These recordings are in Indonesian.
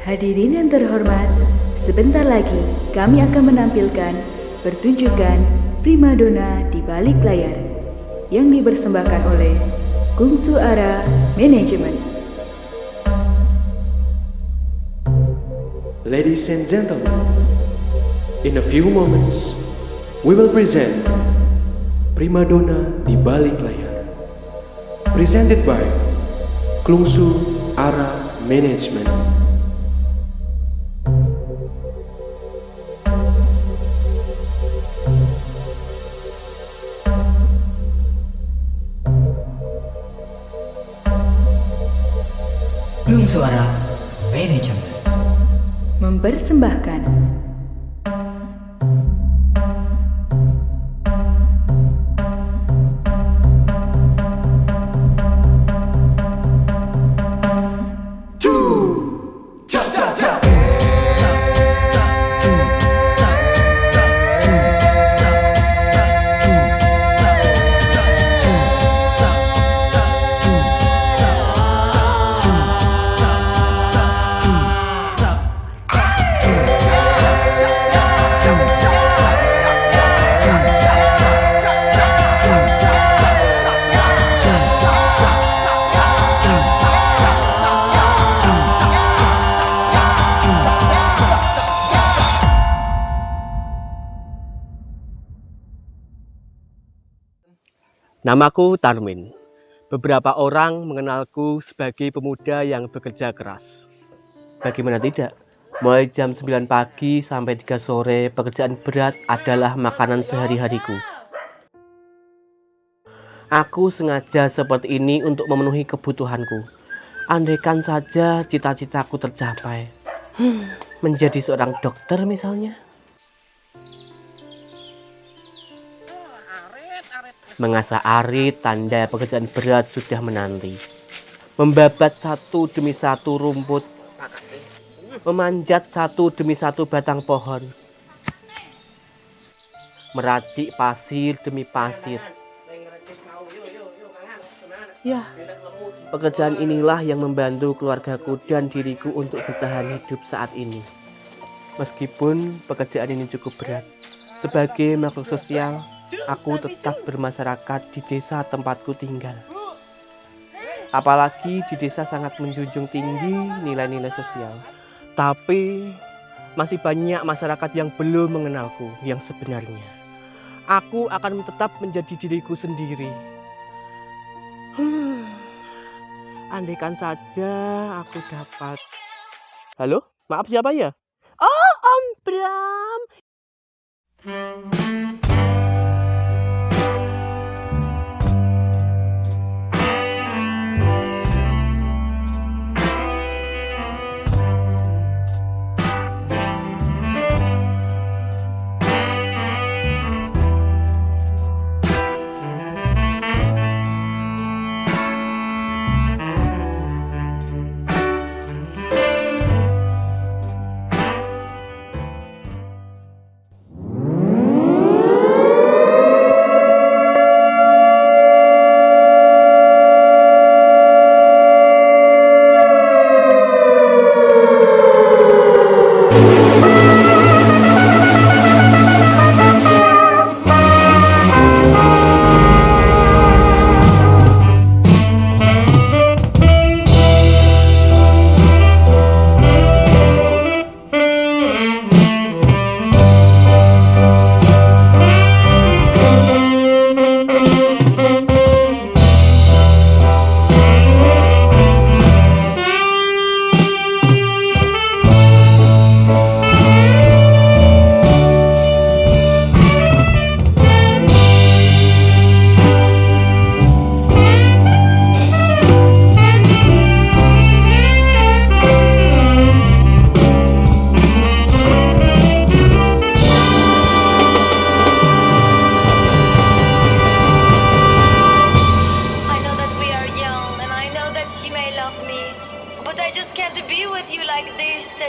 Hadirin yang terhormat, sebentar lagi kami akan menampilkan pertunjukan primadona di balik layar yang dipersembahkan oleh Kungsu Ara Management. Ladies and gentlemen, in a few moments, we will present Primadona di balik layar, presented by Kungsu Ara Management. Kungsu Ara Management Mempersembahkan Namaku Tarmin. Beberapa orang mengenalku sebagai pemuda yang bekerja keras. Bagaimana tidak? Mulai jam 9 pagi sampai 3 sore, pekerjaan berat adalah makanan sehari-hariku. Aku sengaja seperti ini untuk memenuhi kebutuhanku. Andaikan saja cita-citaku tercapai. Menjadi seorang dokter misalnya. Mengasah arit, tanda pekerjaan berat sudah menanti. Membabat satu demi satu rumput. Memanjat satu demi satu batang pohon. Meracik pasir demi pasir. Ya, pekerjaan inilah yang membantu keluargaku dan diriku untuk bertahan hidup saat ini. Meskipun pekerjaan ini cukup berat, sebagai makhluk sosial, aku tetap bermasyarakat di desa tempatku tinggal. Apalagi di desa sangat menjunjung tinggi nilai-nilai sosial. Tapi masih banyak masyarakat yang belum mengenalku yang sebenarnya. Aku akan tetap menjadi diriku sendiri. Andaikan saja aku dapat. Halo? Maaf, siapa ya? Oh, Om Bram.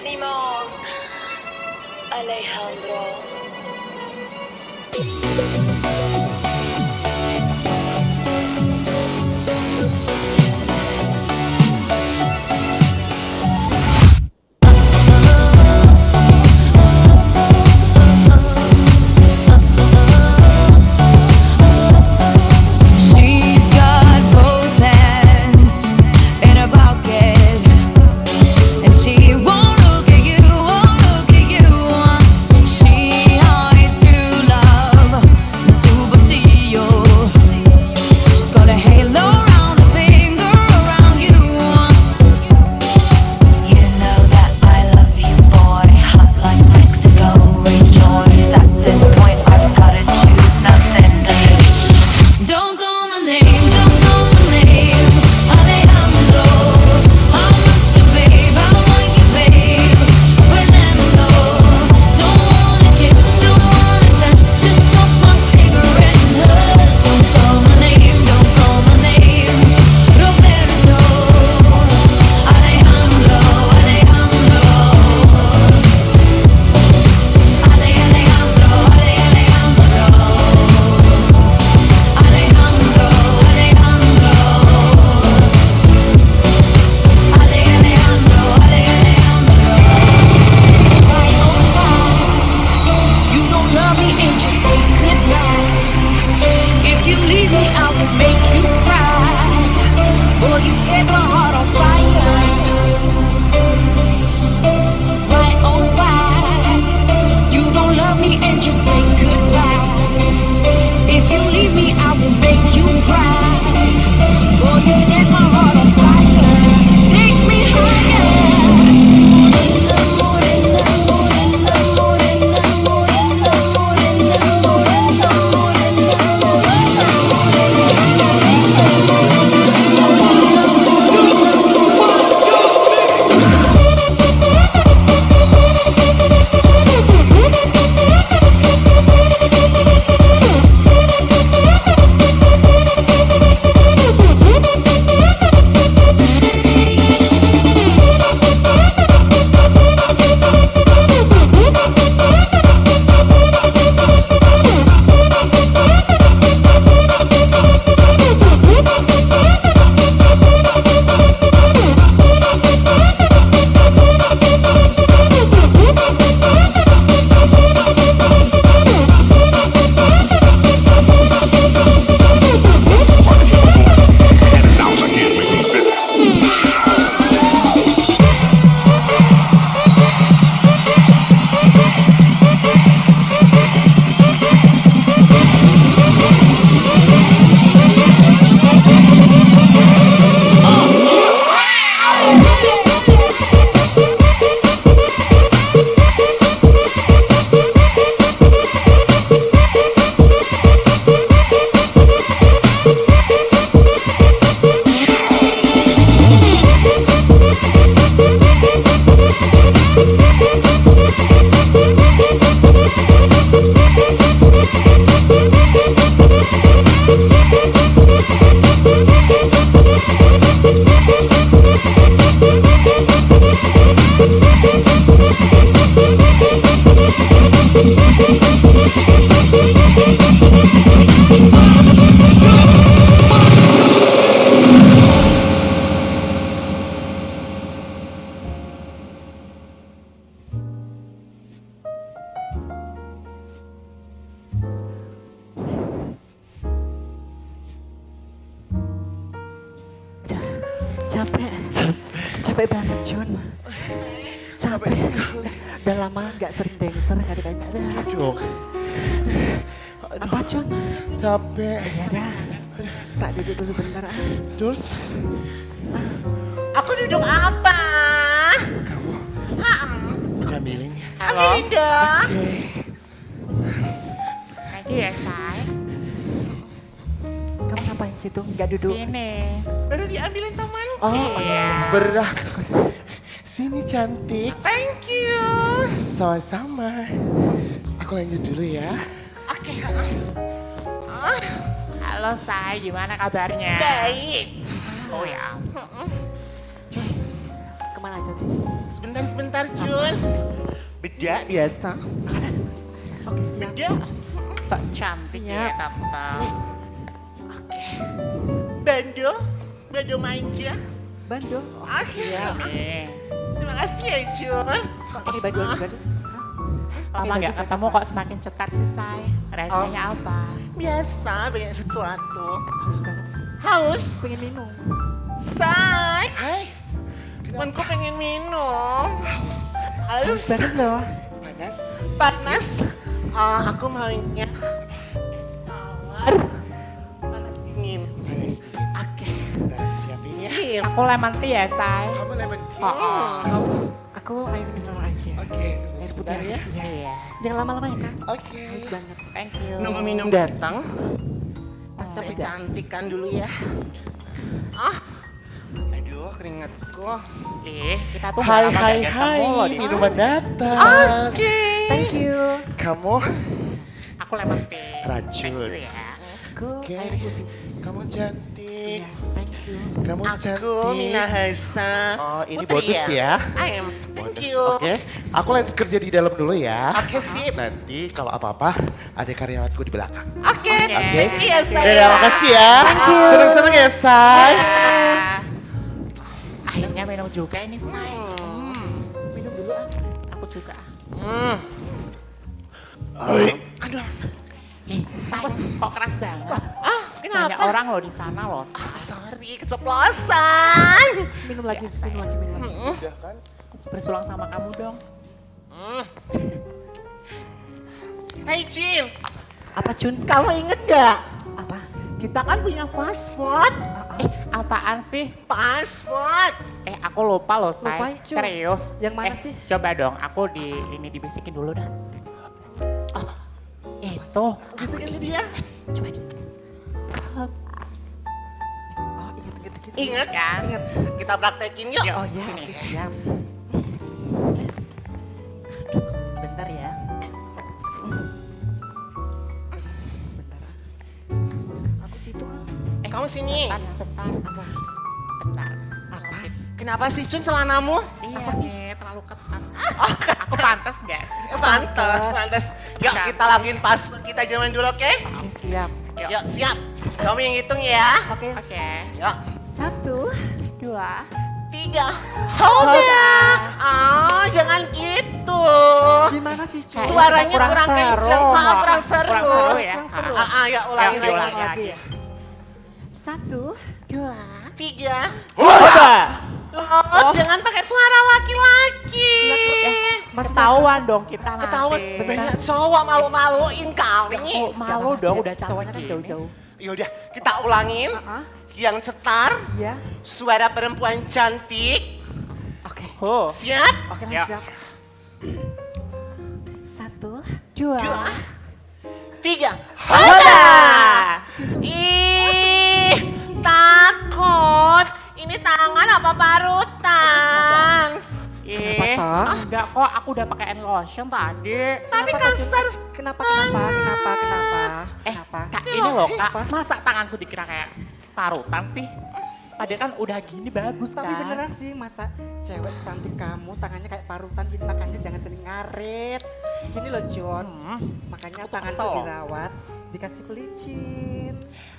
anymore, Alejandro. Capek banget Jun. Capek sekali. Udah lama nggak sering dancer kadang-kadang ada. Aduh. Apa Jun? Capek. Ya dah. Tak duduk dulu bentar. Terus Aku duduk apa? aku ambilin ya. Ambilin dong. Thank you ya, Say. Kamu ngapain situ? Nggak duduk? Sini. Baru diambilin temanku. Oh, Iya. Berat. Sini cantik. Thank you. Sama-sama. Aku lanjut dulu ya. Oke. Halo, Say. Gimana kabarnya? Baik. Oh ya. kemana aja sih? Sebentar, Jun. Beda biasa. Oke siap. Beda. So cantik ya, Tante. Bando manja. Bandung. Siap. Nih. Terima kasih ya, Jun. Kok pakai Bandung juga sih? Lama nggak ketemu kok semakin cetar sih, Say. Rahasianya apa? Biasa, banyak sesuatu. Haus banget. Haus? Pengen minum. Say. Hai. Temanku pengen minum. Haus Haus. banget loh. Panas. Panas. Aku maunya es tawar. Panas dingin. Panas dikit. Oke. Sebentar aku siapin ya. Sip. Aku lemon tea ya, Say. Kamu lemon tea. Oh. Kamu. Aku air mineral aja. Oke. Air Sebentar putih. ya. Iya. Iya. Jangan lama-lama ya kak. Oke. Haus banget. Thank you. Nunggu minum datang. Mantap Saya udah. cantikkan dulu ya. Aduh, keringatku. Kita tuh Hai nggak lama hai nggak hai. ketemu loh di Minuman datang. Thank you. Kamu Aku lemon tea. Racun. Thank you ya. Aku Oke. air putih. Kamu cantik. Iya. Thank you. Kamu cantik. Aku Minahasa. Oh, ini Putri bonus ya. I am. Thank Bonus. you. Oke. Aku lanjut kerja di dalam dulu ya. Oke, sip. Nanti kalau apa-apa ada karyawanku di belakang. Oke. Oke. Iya, saya. Terima kasih ya. Senang-senang ya, Say. Ah. Akhirnya minum juga ini, Say. Minum dulu ah. Aku juga. Aduh. Ih, Say, kok keras banget? Kenapa? Banyak orang loh di sana loh. Sorry, keceplosan. Minum lagi. Biasa Minum ya. lagi. Minum lagi. Udah kan? Bersulang sama kamu dong. Hey, Jin. Apa Jun? Kamu inget gak? Apa? Kita kan punya paspor. Apaan sih? Paspor. Aku lupa loh, Say. Lupa, Cu. Serius. Yang mana sih? Coba dong, aku dibisikin dulu dah. Oh, itu. Bisikin dia. Coba. Oh inget. Ingat Kan? Ingat. Kita praktekin yuk. Yuk, Oh ya, sini. oke siap. Bentar ya. Sebentar. Aku situ ah. Kamu sini. Sebentar. Apa? Bentar. Apa? Kenapa sih Jun celanamu? Iya nih, terlalu ketat. Aku pantas gak sih? Pantes. Yuk Siap. kita lakuin paspor kita zaman dulu, oke? Oke siap. Yuk siap. Kamu yang hitung ya. Oke. Oke. Yuk. 1, 2. 3. Oh, jangan gitu. Gimana sih Jun? Suaranya kurang seru. kenceng. Kurang seru. Kurang seru ya. Kurang seru. Ya ulangi Yuk, lagi. ulangi. ya. 1, 3. Coba. Oh, jangan pakai suara laki-laki. Ketahuan dong kita nanti. Ketahuan banyak cowok malu-maluin kali. Oh, malu dong udah Cowoknya kan cantik gini. jauh-jauh. Yaudah, kita ulangin. Yang cetar, Ya. suara perempuan cantik. Oke. Oh. Siap? Oke Yuk. lah siap. 1, 2. 3. Hoda. Ih, takut. Ini tangan apa parutan? Kenapa, Ih, Toh? enggak kok, aku udah pakai hand lotion tadi. Tapi Kenapa, kasar. Kenapa? Eh, Kenapa? Kak, ini loh Kak, Apa? masa tanganku dikira kayak parutan sih? Padahal kan udah gini bagus kan? Tapi beneran sih masa cewek secantik kamu tangannya kayak parutan gini, makanya jangan sering ngaret. Gini loh John, makanya Aku tanganku kesel. dirawat, dikasih pelicin.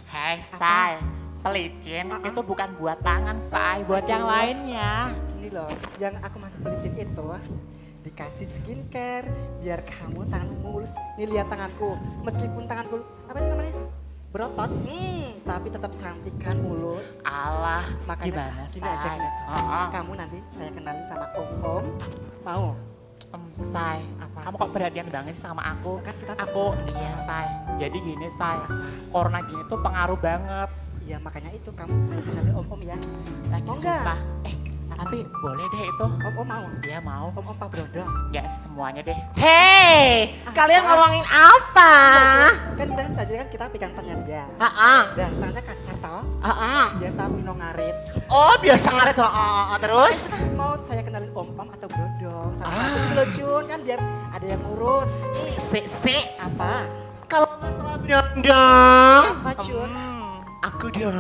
Hei, Say, pelicin itu bukan buat tangan, Say, buat yang lainnya. Gini loh, yang aku maksud pelicin itu dikasih skincare biar kamu tanganmu mulus. Nih lihat tanganku, meskipun tanganku apa ini namanya? berotot, tapi tetap cantik kan, mulus. Alah, Makanya gimana gini aja, say? gini aja. Oh, Kamu nanti saya kenalin sama Om. Mau? Say, Apa? kamu kok perhatian banget sih sama aku? Kan kita Aku, iya say. Jadi gini say, corona gini tuh pengaruh banget. Iya makanya itu kamu saya kenalin Om ya. Lagi Mau nggak? susah. Tapi boleh deh itu. Om mau? Dia mau. Om Pak Brondong. Nggak semuanya deh. Hei, kalian ngomongin apa? Kan tadi kan kita pegang tangan dia. Ah, Dan tangannya kasar toh. ah. Biasa Mino ngarit. Oh, biasa ngaret. Terus? Mau saya kenalin Om atau Brondong? Satu-satu gitu loh Jun, kan biar ada yang ngurus. Si. Apa? Kalau masalah Brondong, Apa Jun? aku dong.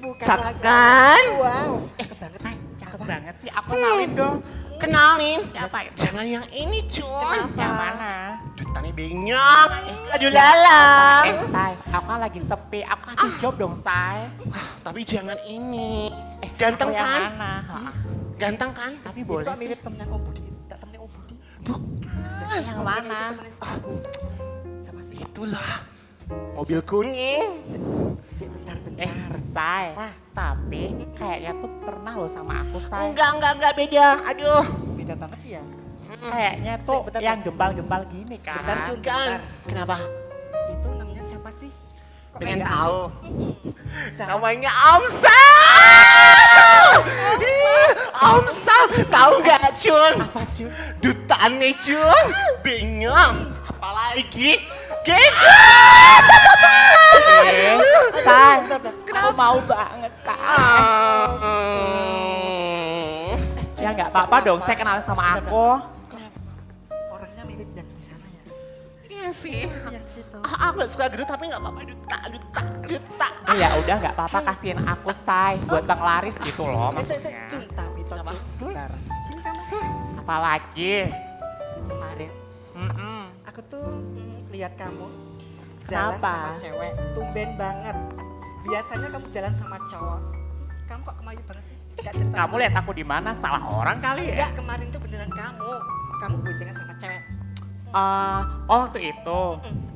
Bukan Cakep lagi. kan? Wow. Cakep banget. Say, cakep banget sih. Aku kenalin dong. Kenalin. Siapa itu? Jangan yang ini, Cun. Yang mana? Dutannya benyong. Aduh lalang. Say, aku kan lagi sepi. Aku kasih job dong, Say. Tapi jangan ini. Ganteng Aku yang kan? mana? Ganteng kan? Tapi Ini boleh kok sih. mirip temennya Om Budi. Tak temennya Om Budi. Yang mana? Aku. Siapa sih? Itulah. Mobil kuning. Si bentar. Say. Apa? Tapi kayaknya tuh pernah loh sama aku, Say. Enggak beda. Aduh. Beda banget sih ya. Kayaknya tuh Bentar, yang bentar. gempal-gempal gini kan. Bentar Jun, Kan. bentar. Kenapa? Itu namanya siapa sih? Kok Pengen nggak tahu. Siapa? Namanya Omsal. Omsal. Tahu nggak, Jun? Apa Jun? Dutannya, Jun. Benyong. Apalagi? Gitu. Say, Bentar. aku mau banget, Say. Ya nggak apa-apa dong, saya kenal sama aku. Orangnya mirip yang di sana ya. Iya sih. Yang di situ. Aku gak suka gendut tapi gak apa-apa. Duta. Ya udah nggak apa-apa, kasihin aku, Say, buat Bang Laris gitu loh maksudnya. Jun, tapi toh Jun. Bentar. Sini kamu. Apalagi? Kemarin Mm-mm. aku tuh lihat kamu jalan Kenapa? sama cewek, tumben banget. Biasanya kamu jalan sama cowok. Kamu kok kemayu banget sih? Gak cerita. Kamu lihat aku di mana? Salah orang kali ya? Enggak, kemarin tuh beneran kamu. Kamu boncengan sama cewek. Oh waktu itu.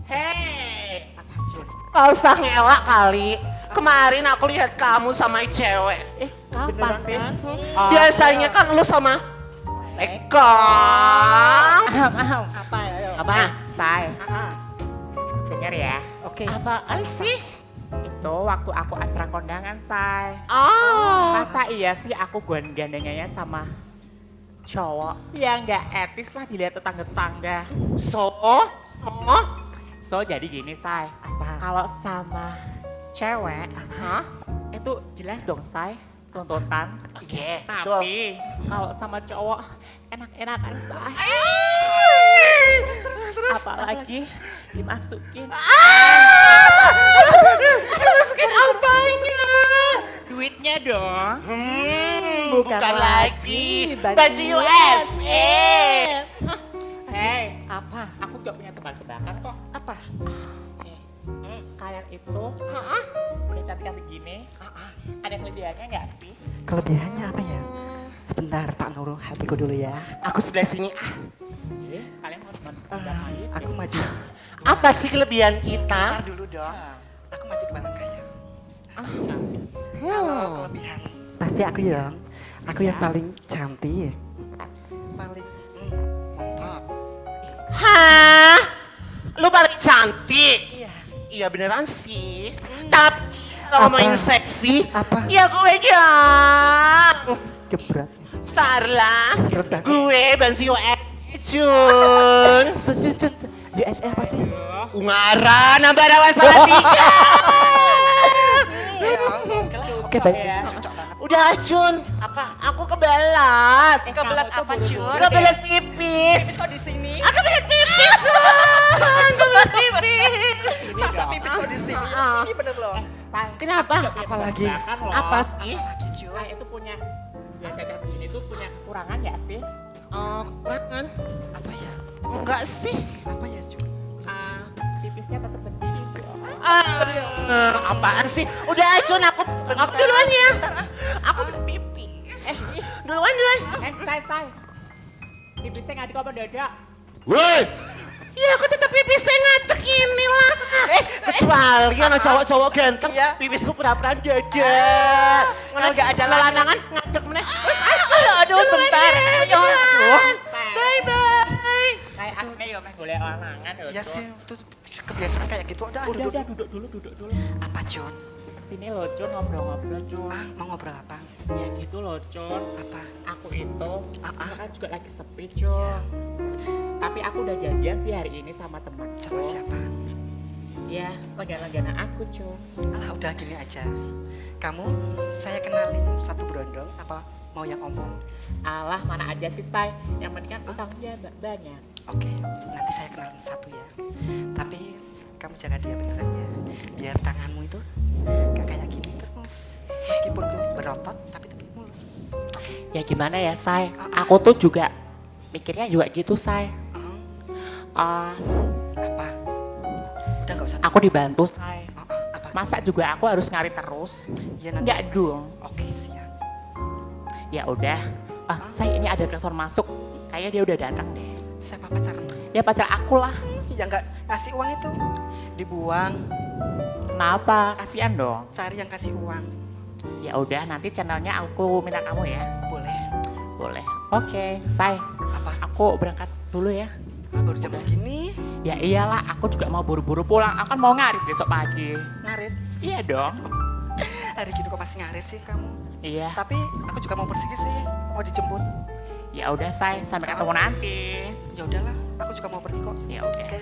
Hei. Apa Jun? Gak usah ngelak kali. Kemarin aku lihat kamu sama cewek. Kapan Beneran sih? kan? Biasanya kan lu sama Lekong. Apa ya? Ayo. Apa? Say, Ah, denger ya. Oke. Apaan sih? Itu waktu aku acara kondangan, Say. Oh. Masa iya sih aku gandengannya sama cowok? Ya nggak etis lah dilihat tetangga-tetangga. So. So jadi gini, Say. Apa? Kalau sama cewek, Hah? itu jelas dong, Say. Tuntutan. Oke. Tapi kalau sama cowok, enak-enakan, Say. Terus. Apalagi dimasukin Masukin apa sih? duitnya dong. Bukan lagi baju USA. Hey, Apa? aku juga punya tebak-tebakan kok. Apa? Kalian itu udah cantik-cantik gini, ada kelebihannya nggak sih? Kelebihannya apa ya? Sebentar, tak nuruh hatiku dulu ya. Aku sebelah sini. Kalian harus Aku maju. Apa sih kelebihan kita? Bentar dulu dong. Aku maju ke belakang ya. cantik. Kalau kelebihan pasti aku ya. Aku yang paling cantik. Paling mantap. Hah? Lu paling cantik? Iya. Iya beneran sih. Tapi kalau Apa? main seksi, Apa? ya gue dong. Gebrat. Starla, Rendah. gue Bansi US, Jun. Sejujur USA apa sih? Ungaran, Ambarawan Salatiga. Oke baik. Ya. Cocok banget. Udah Jun, Apa? aku kebelat. Kebelet apa Jun? Kebelat pipis. Pipis kok di sini? Aku kebelat pipis, Jun. Kebelat pipis. Masa pipis kok di sini? Ya, sini bener loh. Kenapa? Apalagi? Apa sih? Apalagi Jun? Saya itu punya biasa kayak begini tuh punya kekurangan nggak sih? Oh, kekurangan. Apa ya? Enggak sih. Apa ya Jun? Pipisnya tetap berdiri. Apaan sih? Udah Jun, aku duluan ya. Aku pipis. Duluan. Say. Pipisnya nggak di kok mendadak. Woi, Ya aku tetap pipis ngadek inilah. Kecuali ono cowok-cowok ganteng, pipisku pura-pura dada. Kalau nggak ada lagi. lanangan ngadeg meneh. Wes Aduh, bentar. Ayo, aduh. bye. Kayak asli ya meh golek lanangan ya. Ya Jon. sih, itu kebiasaan kayak gitu. Udah, Udah duduk dulu. Apa, John? Sini loh Jon, ngobrol-ngobrol Jon. Mau ngobrol apa? Ya gitu loh Jon. Apa? Aku itu Ah. kan juga lagi sepi Jon. Tapi aku udah janjian sih hari ini sama teman. Sama siapa? Ya, langganan aku Jon. Alah, udah gini aja. Kamu, saya kenalin satu berondong, apa mau yang omong? Alah, mana aja sih say. Yang penting kan utangnya banyak. Oke, nanti saya kenalin satu ya. Tapi kamu jaga dia beneran ya. Biar tanganmu itu gak kayak gini terus. Meskipun lu berotot, tapi tetap mulus. Ya gimana ya say. Aku tuh juga mikirnya juga gitu say. Apa? Udah gak usah. Aku dibantu say. Apa? Masa juga aku harus nyari terus? Ya, nanti Enggak aku- dong. Oke, siap. Ya udah. Say ini ada telepon masuk. Kayaknya dia udah datang deh. Siapa pacarmu? Ya pacar aku lah. Yang gak ngasih uang itu dibuang. Kenapa? Kasihan dong. Cari yang kasih uang. Ya udah, nanti channelnya aku minta kamu ya. Boleh. Boleh. Oke, say. Apa? Aku berangkat dulu ya. Baru jam segini Ya iyalah, aku juga mau buru-buru pulang. Aku kan mau ngarit besok pagi. ngarit. Iya dong. Hari gini kok masih ngarit sih kamu? Iya. Tapi aku juga mau pergi sih. Mau dijemput. Ya udah, say. Sampai ketemu nanti. Ya udahlah, aku juga mau pergi kok. Ya udah. Oke.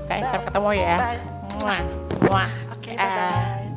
Say, Bye. sampai ketemu ya. Bye. Muah. Muah. Oke, bye-bye.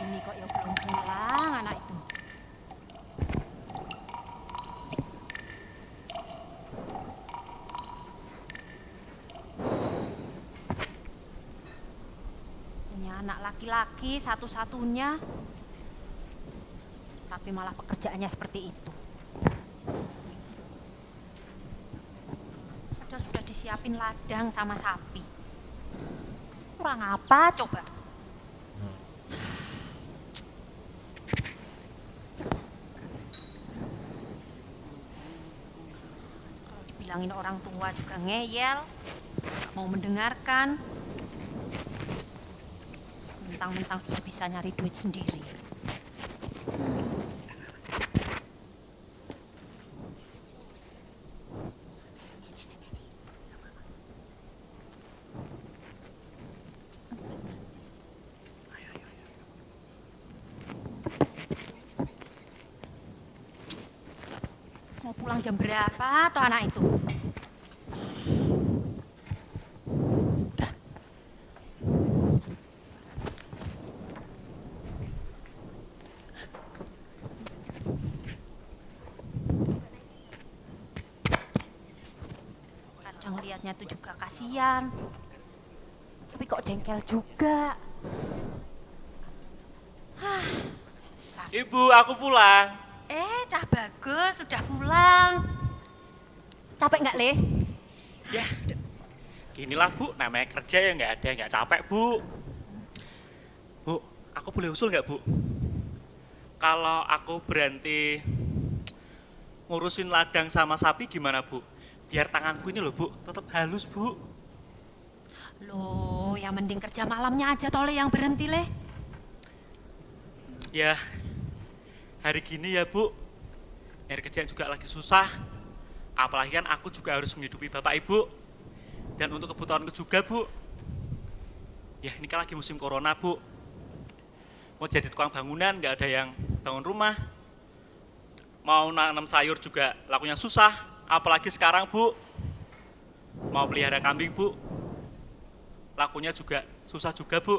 Ini kok ya belum pulang anak itu. Ini anak laki-laki satu-satunya. Tapi malah pekerjaannya seperti itu. Padahal sudah disiapin ladang sama sapi. Kurang apa coba? Bilangin orang tua juga ngeyel, gak mau mendengarkan. Mentang-mentang sudah bisa nyari duit sendiri. Mau pulang jam berapa toh anak itu? Kadang lihatnya tuh juga kasihan. Tapi kok jengkel juga. Ibu, aku pulang. Cah Bagus sudah pulang. Capek nggak, Le? Ya, ginilah Bu, namanya kerja ya nggak capek Bu. Bu, aku boleh usul nggak Bu? Kalau aku berhenti ngurusin ladang sama sapi gimana Bu? Biar tanganku ini loh Bu, tetap halus Bu. Loh, yang mending kerja malamnya aja tole yang berhenti, Le. Ya, hari gini ya Bu, nyari kerjaan juga lagi susah. Apalagi kan aku juga harus menghidupi bapak ibu. Dan untuk kebutuhanku juga Bu. Ya ini kan lagi musim corona Bu. Mau jadi tukang bangunan nggak ada yang bangun rumah. Mau nanam sayur juga lakunya susah. Apalagi sekarang Bu. Mau pelihara kambing Bu. Lakunya juga susah juga Bu.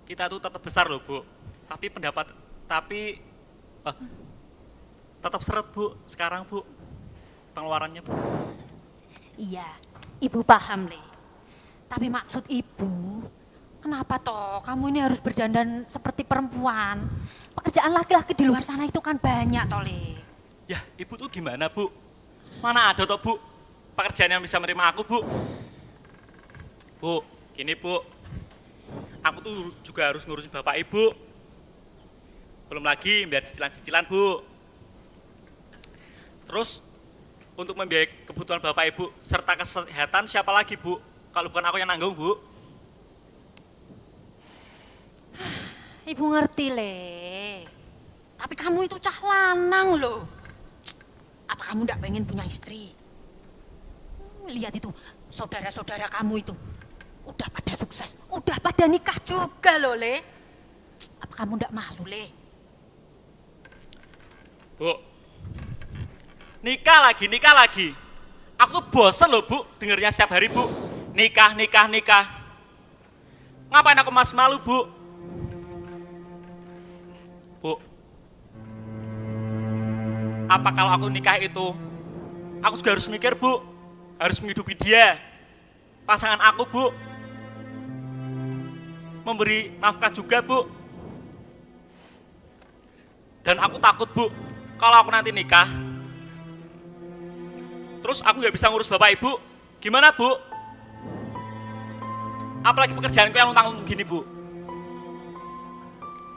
kita tuh tetap besar loh Bu. Tapi tetap seret Bu sekarang Bu. Pengeluarannya Bu. Iya, ibu paham Le. Tapi maksud ibu, kenapa toh kamu ini harus berdandan seperti perempuan? Pekerjaan laki-laki di luar sana itu kan banyak toh Le. Ya ibu tuh gimana Bu? Mana ada toh Bu pekerjaan yang bisa menerima aku Bu? Bu, ini Bu, aku tuh juga harus ngurusin bapak ibu. Belum lagi membayar cicilan-cicilan Bu. Terus untuk membiayai kebutuhan bapak ibu serta kesehatan siapa lagi Bu? Kalau bukan aku yang nanggung Bu. Ibu ngerti Le. Tapi kamu itu cah lanang loh. Apa kamu ndak pengen punya istri? Lihat itu, saudara-saudara kamu itu. Udah pada sukses, udah pada nikah juga loh Le. Apa kamu ndak malu Le? Bu, nikah lagi. Aku tuh bosen loh Bu, dengernya setiap hari Bu. Nikah. Ngapain aku masih malu Bu? Bu, apa kalau aku nikah itu, aku juga harus mikir Bu, harus menghidupi dia, pasangan aku Bu. Memberi nafkah juga Bu. Dan aku takut Bu, kalau aku nanti nikah, terus aku nggak bisa ngurus bapak ibu, gimana Bu? Apalagi pekerjaanku yang luntang-lantung gini Bu.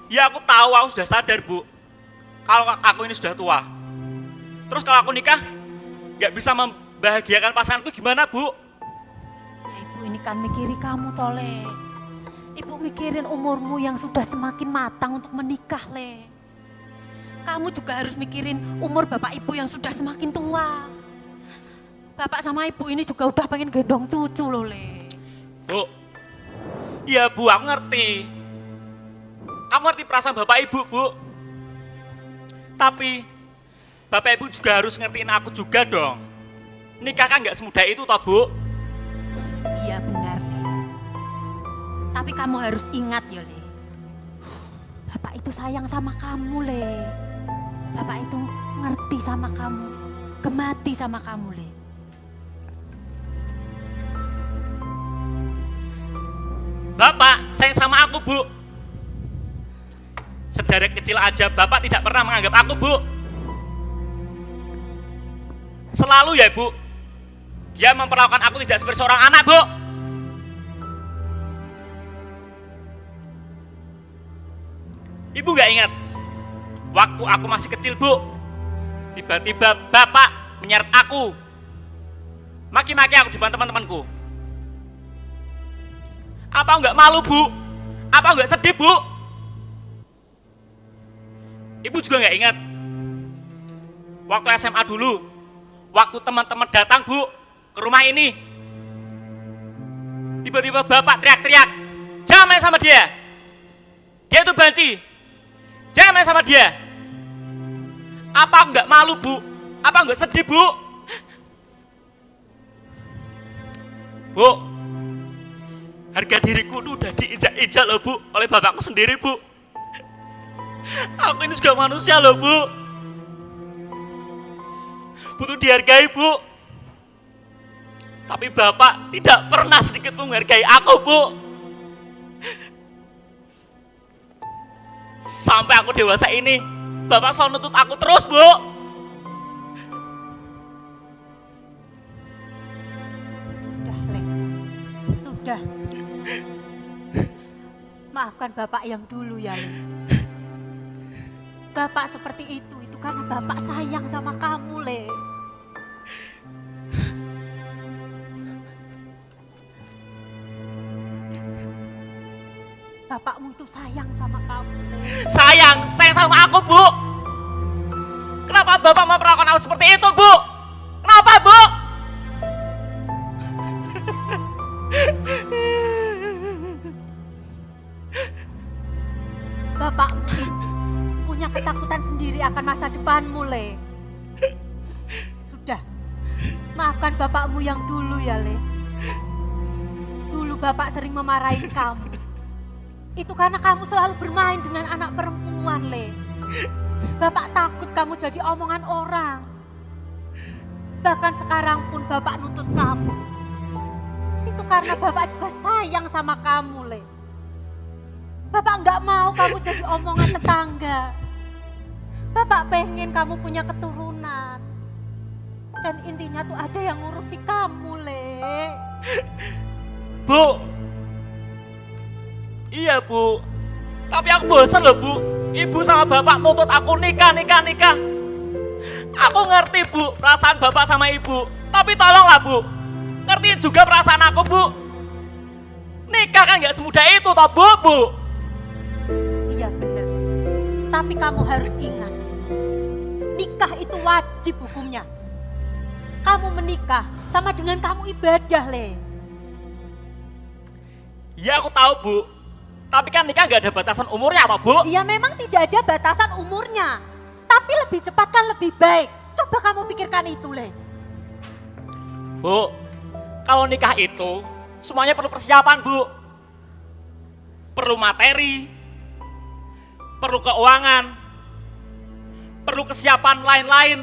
Ya aku tahu, aku sudah sadar Bu, kalau aku ini sudah tua. Terus kalau aku nikah, nggak bisa membahagiakan pasanganku gimana Bu? Ya ibu ini kan mikiri kamu Tole. Ibu mikirin umurmu yang sudah semakin matang untuk menikah Le. Kamu juga harus mikirin umur bapak ibu yang sudah semakin tua. Bapak sama ibu ini juga udah pengen gendong cucu loh Le. Bu, iya Bu, aku ngerti. Aku ngerti perasaan bapak ibu Bu. Tapi bapak ibu juga harus ngertiin aku juga dong. Nikah kan gak semudah itu toh Bu. Iya benar Le. Tapi kamu harus ingat ya Le. Bapak itu sayang sama kamu Le. Bapak itu ngerti sama kamu, gemati sama kamu Le. Bapak sayang sama aku Bu. Sedari kecil aja Bapak tidak pernah menganggap aku Bu. Selalu ya Bu, dia memperlakukan aku tidak seperti seorang anak Bu. Ibu gak ingat waktu aku masih kecil Bu, tiba-tiba Bapak menyeret aku, maki-maki aku di depan teman-temanku. Apa enggak malu Bu? Apa enggak sedih Bu? Ibu juga enggak ingat waktu SMA dulu, waktu teman-teman datang Bu ke rumah ini, tiba-tiba Bapak teriak-teriak, jangan main sama dia, dia itu banci, jangan main sama dia. Apa enggak malu Bu? Apa enggak sedih Bu? Bu, harga diriku itu udah diinjak-injak loh Bu, oleh bapakku sendiri Bu. Aku ini juga manusia loh Bu, butuh dihargai Bu. Tapi bapak tidak pernah sedikit pun menghargai aku Bu. Sampai aku dewasa ini, bapak selalu nuntut aku terus Bu. Sudah Le, sudah. Maafkan bapak yang dulu ya Le. Bapak seperti itu karena bapak sayang sama kamu Le. Bapakmu itu sayang sama kamu Le. Sayang sama aku Bu. Kenapa bapak memperlakukan aku seperti itu Bu? Kenapa Bu? Bapakmu punya ketakutan sendiri akan masa depanmu Le. Sudah, maafkan bapakmu yang dulu ya Le. Dulu bapak sering memarahi kamu. Itu karena kamu selalu bermain dengan anak perempuan, Le. Bapak takut kamu jadi omongan orang. Bahkan sekarang pun Bapak nuntut kamu. Itu karena Bapak juga sayang sama kamu, Le. Bapak nggak mau kamu jadi omongan tetangga. Bapak pengen kamu punya keturunan. Dan intinya tuh ada yang ngurusi kamu, Le. Bu. Iya, Bu. Tapi aku bosan loh, Bu. Ibu sama bapak nuntut aku nikah. Aku ngerti, Bu, perasaan bapak sama ibu. Tapi tolonglah, Bu. Ngertiin juga perasaan aku, Bu. Nikah kan gak semudah itu, toh, Bu. Iya benar. Tapi kamu harus ingat. Nikah itu wajib hukumnya. Kamu menikah sama dengan kamu ibadah, Le. Iya, aku tahu, Bu. Tapi kan nikah gak ada batasan umurnya, toh, Bu? Ya memang tidak ada batasan umurnya. Tapi lebih cepat kan lebih baik. Coba kamu pikirkan itu, Le. Bu, kalau nikah itu semuanya perlu persiapan, Bu. Perlu materi, perlu keuangan, perlu kesiapan lain-lain.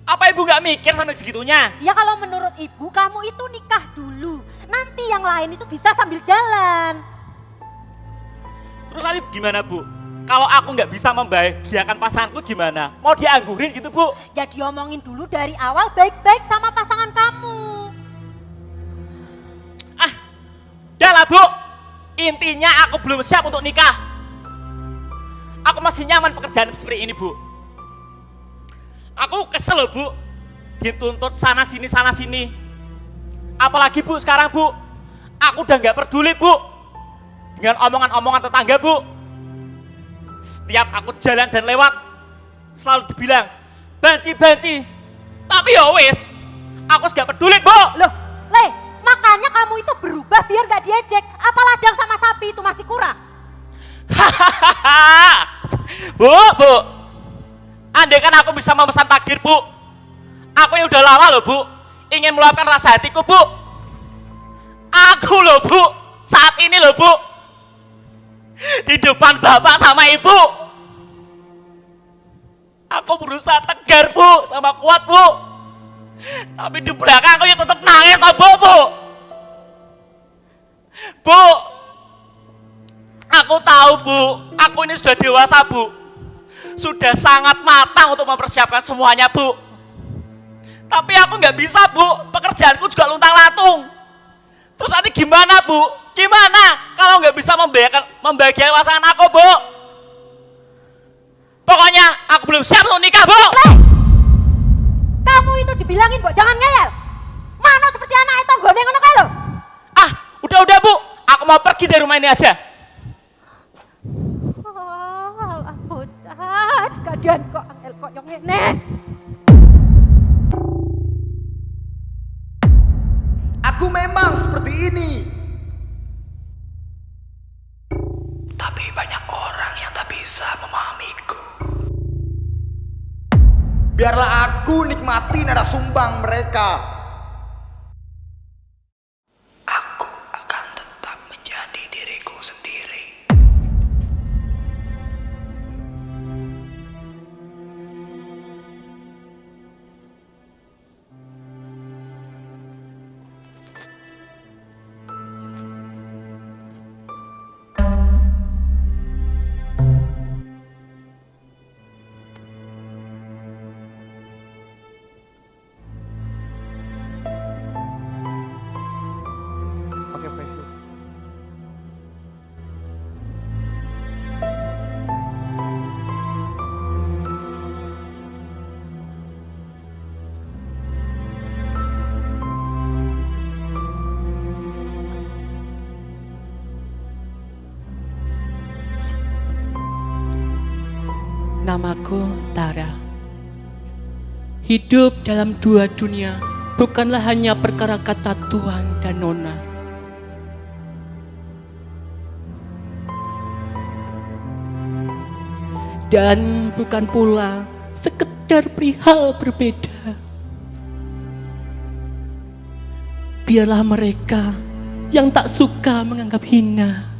Apa ibu gak mikir sampai segitunya? Ya kalau menurut ibu kamu itu nikah dulu. Nanti yang lain itu bisa sambil jalan. Terus nanti gimana, Bu? Kalau aku nggak bisa membahagiakan pasanganku gimana? Mau dianggurin gitu, Bu? Ya diomongin dulu dari awal baik-baik sama pasangan kamu. Udah lah, Bu. Intinya aku belum siap untuk nikah. Aku masih nyaman pekerjaan seperti ini, Bu. Aku kesel loh, Bu. Dituntut sana sini. Apalagi, Bu, sekarang, Bu. Aku udah nggak peduli, Bu. Dengan omongan-omongan tetangga, Bu. Setiap aku jalan dan lewat, selalu dibilang, banci. Tapi ya wis, aku gak peduli, Bu. Loh, Le, makanya kamu itu berubah biar gak diejek. Apa ladang sama sapi itu masih kurang? Bu. Andai kan aku bisa memesan takdir, Bu. Aku yang udah lama loh, Bu. Ingin meluapkan rasa hatiku, Bu. Aku loh, Bu. Saat ini loh, Bu. Di depan bapak sama ibu. Aku berusaha tegar, Bu, sama kuat, Bu. Tapi di belakang aku ya tetap nangis, toh, Bu. Bu, aku tahu, Bu, aku ini sudah dewasa, Bu. Sudah sangat matang untuk mempersiapkan semuanya, Bu. Tapi aku nggak bisa, Bu. Pekerjaanku juga luntang-lantung. Terus nanti gimana, Bu? Gimana kalau nggak bisa membahagiakan pasangan aku, Bu? Pokoknya aku belum siap untuk nikah, Bu. Kamu itu dibilangin, Bu, jangan ngeyel. Mana seperti anak itu gone ngono kae lho. Udah, Bu. Aku mau pergi dari rumah ini aja. Alah bocah, keadaan kok angel kok yang ngene. Aku memang seperti ini. Tapi banyak orang yang tak bisa memahamiku. Biarlah aku nikmati nada sumbang mereka. Aku akan tetap menjadi diriku sendiri. Pakai face. Namaku Tara. Hidup dalam dua dunia bukanlah hanya perkara kata Tuan dan Nona. Dan bukan pula sekedar perihal berbeda. Biarlah mereka yang tak suka menganggap hina.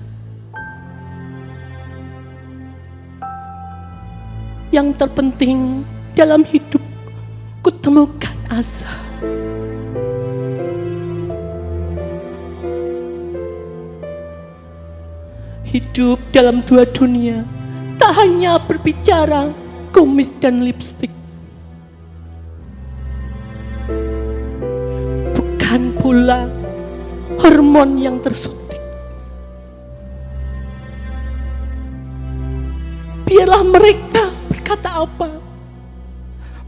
yang terpenting dalam hidup kutemukan asa. Hidup dalam dua dunia tak hanya berbicara kumis dan lipstik. Bukan pula hormon yang tersuntik. Biarlah mereka berkata apa,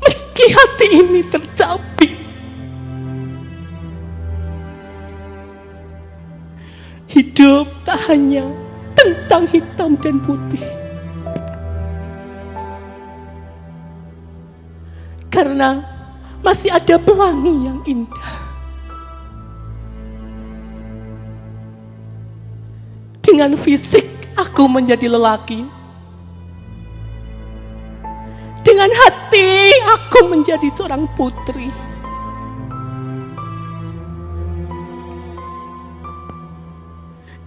meski hati ini tercapik. Hidup tak hanya tentang hitam dan putih. Karena masih ada pelangi yang indah. Dengan fisik aku menjadi lelaki. Dengan hati aku menjadi seorang putri.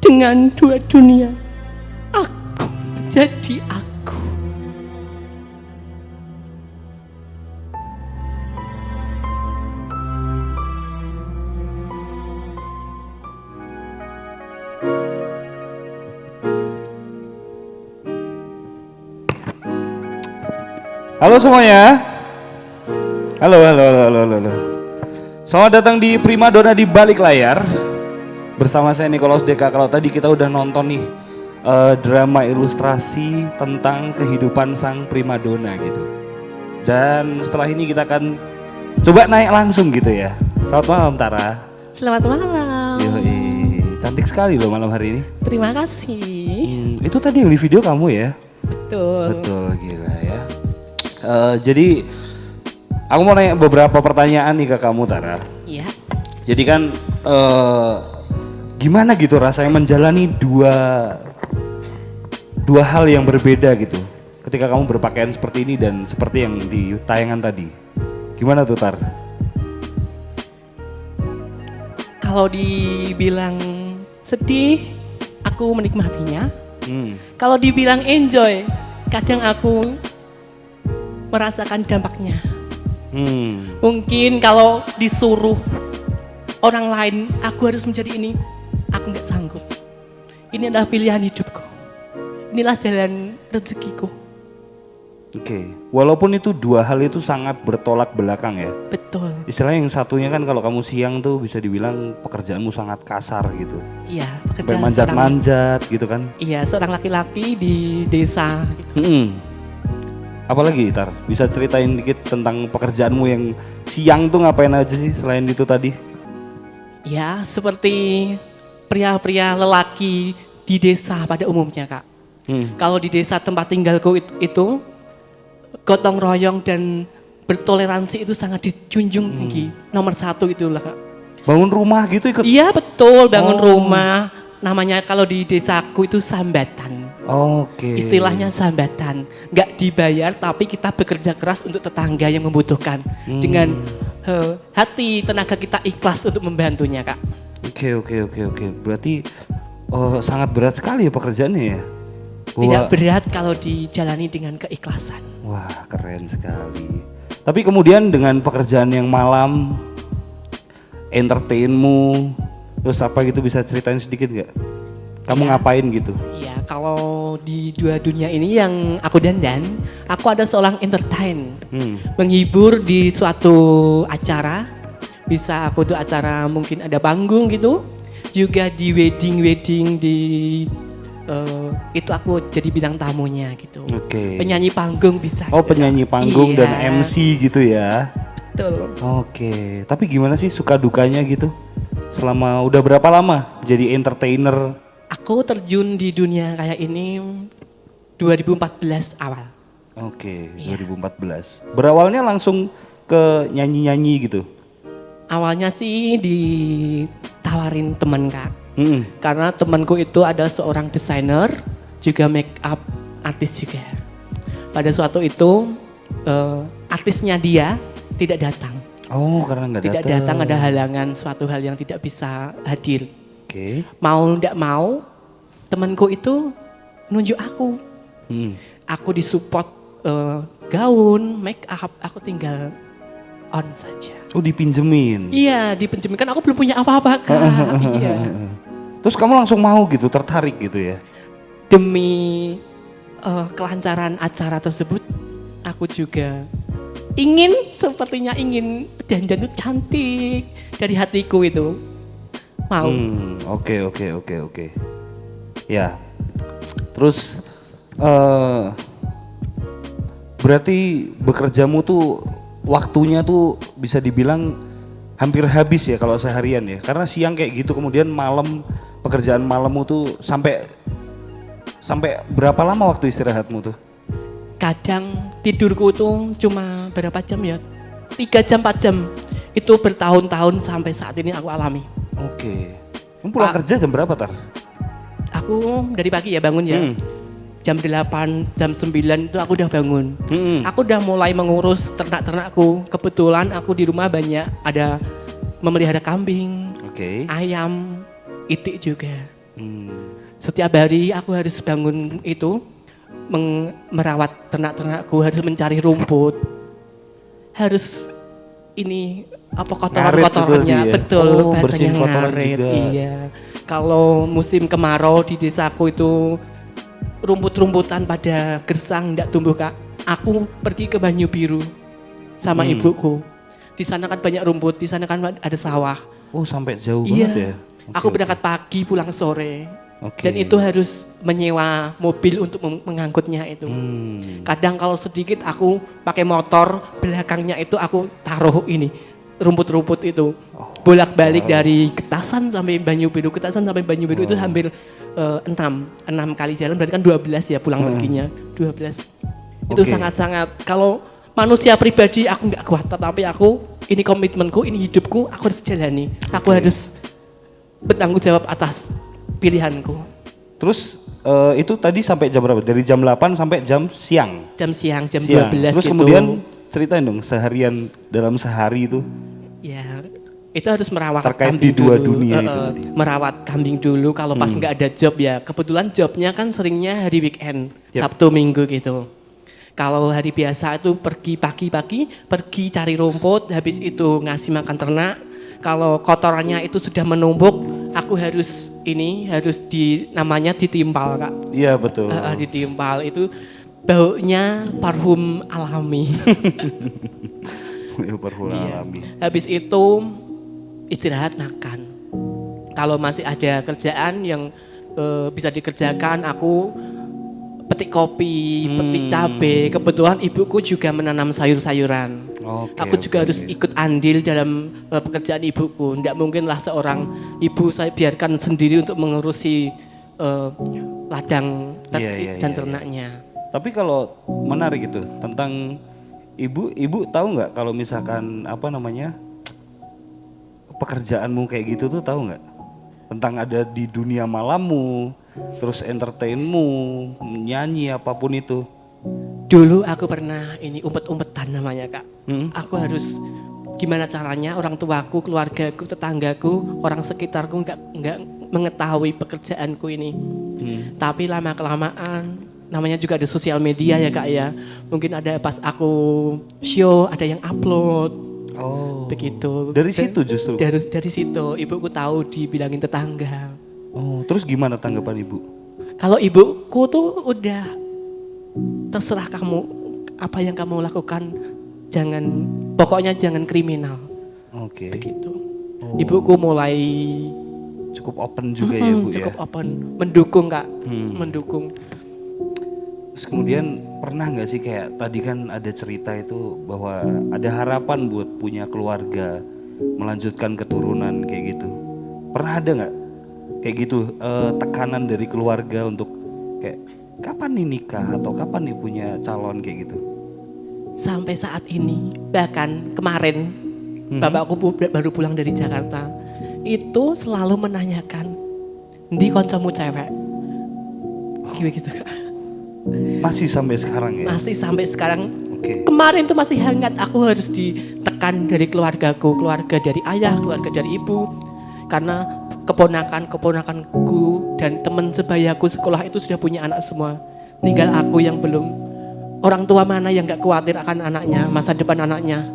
Dengan dua dunia, aku menjadi aku. Halo semuanya. Halo. Selamat datang di Primadona di Balik Layar. Bersama saya Nikolaus Deka. Kalau tadi kita udah nonton nih drama ilustrasi tentang kehidupan sang primadona gitu. Dan setelah ini kita akan coba naik langsung gitu ya. Selamat malam Tara. Selamat malam. Yoi, cantik sekali loh malam hari ini. Terima kasih. Itu tadi yang di video kamu ya? Betul. Gila ya. Jadi aku mau nanya beberapa pertanyaan nih ke kamu Tara. Iya. Jadi kan gimana gitu rasanya menjalani dua hal yang berbeda gitu ketika kamu berpakaian seperti ini dan seperti yang di tayangan tadi. Gimana tuh Tar? Kalau dibilang sedih, aku menikmatinya. Kalau dibilang enjoy, kadang aku merasakan dampaknya. Mungkin kalau disuruh orang lain, aku harus menjadi ini, aku nggak sanggup. Ini adalah pilihan hidupku. Inilah jalan rezekiku. Oke, walaupun itu dua hal itu sangat bertolak belakang ya. Betul. Istilahnya yang satunya kan kalau kamu siang tuh bisa dibilang pekerjaanmu sangat kasar gitu. Iya, sampai pekerjaan manjat-manjat gitu kan. Iya, seorang laki-laki di desa. Gitu. Apalagi Tar, bisa ceritain dikit tentang pekerjaanmu yang siang tuh ngapain aja sih selain itu tadi? Ya, seperti pria-pria lelaki di desa pada umumnya Kak. Kalau di desa tempat tinggalku itu gotong royong dan bertoleransi itu sangat dijunjung tinggi. Nomor 1 itulah Kak. Bangun rumah gitu ikut? Iya betul, bangun rumah. Namanya kalau di desaku itu sambatan. Oke. Istilahnya sambatan. Nggak dibayar tapi kita bekerja keras untuk tetangga yang membutuhkan. Dengan hati, tenaga kita ikhlas untuk membantunya Kak. Oke. Berarti sangat berat sekali ya pekerjaannya ya? Tidak berat kalau dijalani dengan keikhlasan. Wah keren sekali. Tapi kemudian dengan pekerjaan yang malam, entertainmu, terus apa gitu bisa ceritain sedikit gak? Kamu ngapain gitu? Iya, kalau di dua dunia ini yang aku dandan, aku ada seorang entertain. Menghibur di suatu acara, bisa aku tuh acara mungkin ada panggung gitu. Juga di wedding di itu aku jadi bintang tamunya gitu. Oke. Penyanyi panggung bisa. Oh gitu. Penyanyi panggung dan MC gitu ya? Betul. Oke, tapi gimana sih suka dukanya gitu? Selama udah berapa lama jadi entertainer? Aku terjun di dunia kayak ini 2014 awal. Oke, 2014. Berawalnya langsung ke nyanyi-nyanyi gitu? Awalnya sih ditawarin teman Kak. Karena temanku itu adalah seorang desainer, juga make up artis juga. Pada suatu itu artisnya dia tidak datang. Oh, karena nggak datang. Tidak datang, ada halangan, suatu hal yang tidak bisa hadir. Oke. Mau tidak mau, temanku itu nunjuk aku. Aku disupport gaun, make up, aku tinggal on saja. Oh dipinjemin? Iya, dipinjemin, kan aku belum punya apa-apa Kak. Iya. Terus kamu langsung mau gitu, tertarik gitu ya? Demi kelancaran acara tersebut, aku juga sepertinya ingin dandan itu cantik dari hatiku itu. Mau. Oke. Ya, terus berarti bekerjamu tuh waktunya tuh bisa dibilang hampir habis ya kalau seharian ya, karena siang kayak gitu kemudian malam pekerjaan malammu tuh sampai berapa lama waktu istirahatmu tuh? Kadang tidurku tuh cuma berapa jam ya? 3 jam 4 jam. Itu bertahun-tahun sampai saat ini aku alami. Oke. Kamu pulang kerja jam berapa Tar? Aku dari pagi ya bangun ya. Jam 8, jam 9 itu aku udah bangun. Aku udah mulai mengurus ternak-ternakku. Kebetulan aku di rumah banyak ada memelihara kambing, ayam, itik juga. Setiap hari aku harus bangun itu merawat ternak-ternakku, harus mencari rumput, harus ini apa kotoran-kotorannya, betul bahasanya ngarit. Iya. Kalau musim kemarau di desaku itu rumput-rumputan pada gersang tidak tumbuh Kak. Aku pergi ke Banyu Biru sama ibuku. Di sana kan banyak rumput, di sana kan ada sawah. Oh sampai jauh banget ya? Aku berangkat pagi pulang sore. Dan itu harus menyewa mobil untuk mengangkutnya itu. Kadang kalau sedikit aku pakai motor, belakangnya itu aku taruh ini rumput-rumput itu. Bolak-balik dari Getasan sampai Banyu Biru, itu hampir 6 kali jalan, berarti kan 12 ya pulang perginya. 12. Itu sangat-sangat, kalau manusia pribadi aku nggak kuat, tapi aku ini komitmenku, ini hidupku, aku harus jalani. Aku harus bertanggung jawab atas pilihanku. Terus itu tadi sampai jam berapa? Dari jam 8 sampai jam siang? Jam 12 Terus gitu. kemudian ceritain dong seharian dalam sehari itu. Ya, itu harus merawat terkait kambing di dua dulu. dunia itu tadi. Merawat kambing dulu kalau pas nggak ada job ya. Kebetulan jobnya kan seringnya hari weekend, Sabtu Minggu gitu. Kalau hari biasa itu pergi pagi-pagi, pergi cari rumput, habis itu ngasih makan ternak. Kalau kotorannya itu sudah menumpuk, aku harus namanya ditimpal Kak. Iya betul. Ditimpal itu baunya parfum alami. Parfum alami. Habis itu istirahat makan. Kalau masih ada kerjaan yang bisa dikerjakan, aku petik kopi, petik cabai. Kebetulan ibuku juga menanam sayur-sayuran. Aku juga harus ikut andil dalam pekerjaan ibuku. Tidak mungkinlah seorang ibu saya biarkan sendiri untuk mengurusi ladang dan ternaknya. Tapi kalau menarik itu tentang ibu tahu nggak kalau misalkan pekerjaanmu kayak gitu tuh tahu nggak? Tentang ada di dunia malammu, terus entertainmu, nyanyi apapun itu. Dulu aku pernah umpet-umpetan namanya Kak. Aku harus gimana caranya orang tuaku, keluargaku, tetanggaku, orang sekitarku nggak mengetahui pekerjaanku ini. Tapi lama kelamaan, namanya juga ada sosial media ya Kak ya. Mungkin ada pas aku show ada yang upload. Begitu. Dari situ justru. Dari situ ibuku tahu, dibilangin tetangga. Terus gimana tanggapan ibu? Kalau ibuku tuh udah terserah kamu, apa yang kamu lakukan, pokoknya jangan kriminal. Begitu. Ibuku mulai cukup open juga ya Bu cukup ya? open, mendukung Kak, mendukung. Terus kemudian pernah nggak sih kayak tadi kan ada cerita itu bahwa ada harapan buat punya keluarga, melanjutkan keturunan kayak gitu. Pernah ada nggak kayak gitu tekanan dari keluarga untuk kayak kapan nih nikah atau kapan nih punya calon kayak gitu? Sampai saat ini, bahkan kemarin bapakku baru pulang dari Jakarta, itu selalu menanyakan, di koncomu cewek? Gitu Kak. Masih sampai sekarang ya? Masih sampai sekarang. Kemarin tuh masih hangat, aku harus ditekan dari keluargaku, keluarga dari ayah, keluarga dari ibu. Karena keponakanku dan teman sebayaku sekolah itu sudah punya anak semua. Tinggal aku yang belum Orang tua mana yang gak khawatir akan anaknya, masa depan anaknya.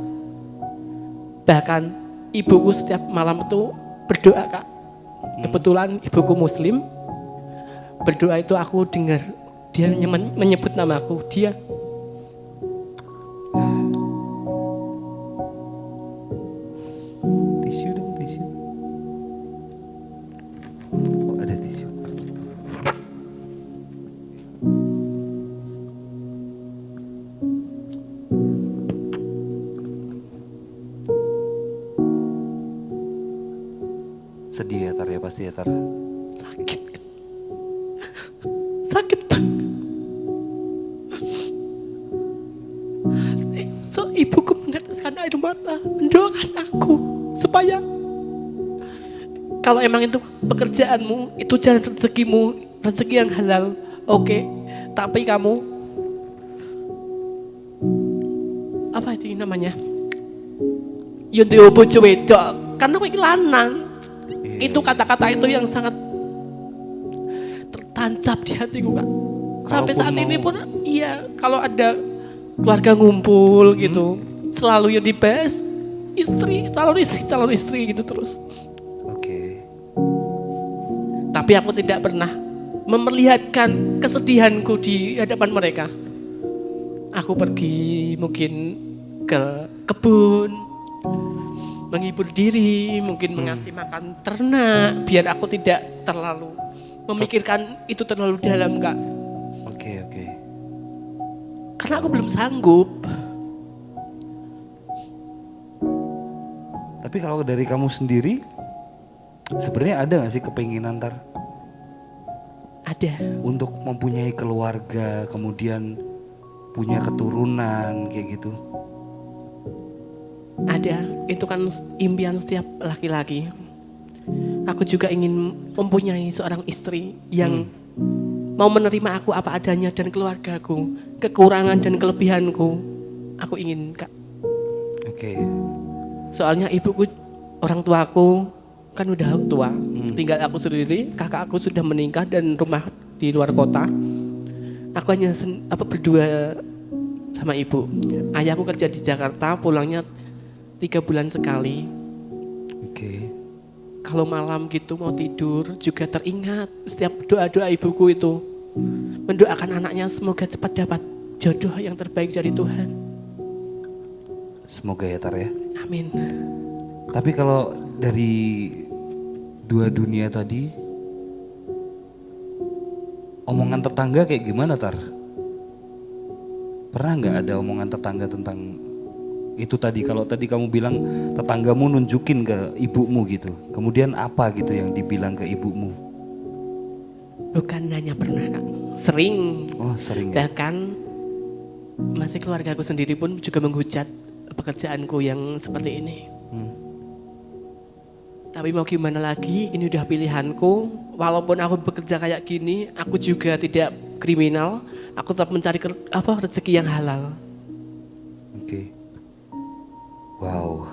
Bahkan ibuku setiap malam itu berdoa, Kak. Kebetulan ibuku muslim. Berdoa itu aku dengar dia menyebut namaku, dia. Tisu dong, tisu. Oh, ada tisu. Sedih ya Tar ya, pasti ya Tar. Sakit. Sakit banget. So, ibuku meneteskan air mata, mendoakan aku supaya kalau emang itu pekerjaanmu, itu jalan rezekimu, rezeki yang halal, oke. Tapi kamu apa itu namanya? Yo duwe bojo wedok, karena kowe iki lanang. Itu kata-kata itu yang sangat tertancap di hatiku, Kak. Sampai saat ini pun iya, kalau ada keluarga ngumpul gitu, selalu yang dibahas istri, calon istri gitu terus. Oke. Tapi aku tidak pernah memperlihatkan kesedihanku di hadapan mereka. Aku pergi mungkin ke kebun, menghibur diri, mungkin mengasih makan ternak, biar aku tidak terlalu memikirkan itu terlalu dalam, Kak. Oke. Karena aku belum sanggup. Tapi kalau dari kamu sendiri, sebenarnya ada gak sih kepinginan Tar? Ada. Untuk mempunyai keluarga, kemudian punya keturunan kayak gitu? Ada, itu kan impian setiap laki-laki. Aku juga ingin mempunyai seorang istri yang mau menerima aku apa adanya dan keluargaku, kekurangan dan kelebihanku. Aku ingin, Kak. Oke. Soalnya ibuku, orang tuaku kan udah tua, tinggal aku sendiri, kakak aku sudah menikah dan rumah di luar kota. Aku hanya berdua sama ibu. Ayahku kerja di Jakarta, pulangnya 3 bulan sekali. Oke. Kalau malam gitu mau tidur juga teringat setiap doa-doa ibuku itu. Mendoakan anaknya semoga cepat dapat jodoh yang terbaik dari Tuhan. Semoga ya Tar ya. Amin. Tapi kalau dari 2 dunia tadi, omongan tetangga kayak gimana Tar? Pernah nggak ada omongan tetangga tentang itu tadi? Kalau tadi kamu bilang tetanggamu nunjukin ke ibumu gitu, kemudian apa gitu yang dibilang ke ibumu? Bukan hanya pernah, Kak, sering. Oh sering ya? Bahkan masih keluarga aku sendiri pun juga menghujat pekerjaanku yang seperti ini. Tapi mau gimana lagi, ini udah pilihanku. Walaupun aku bekerja kayak gini, aku juga tidak kriminal. Aku tetap mencari rezeki yang halal. Oke. Wow.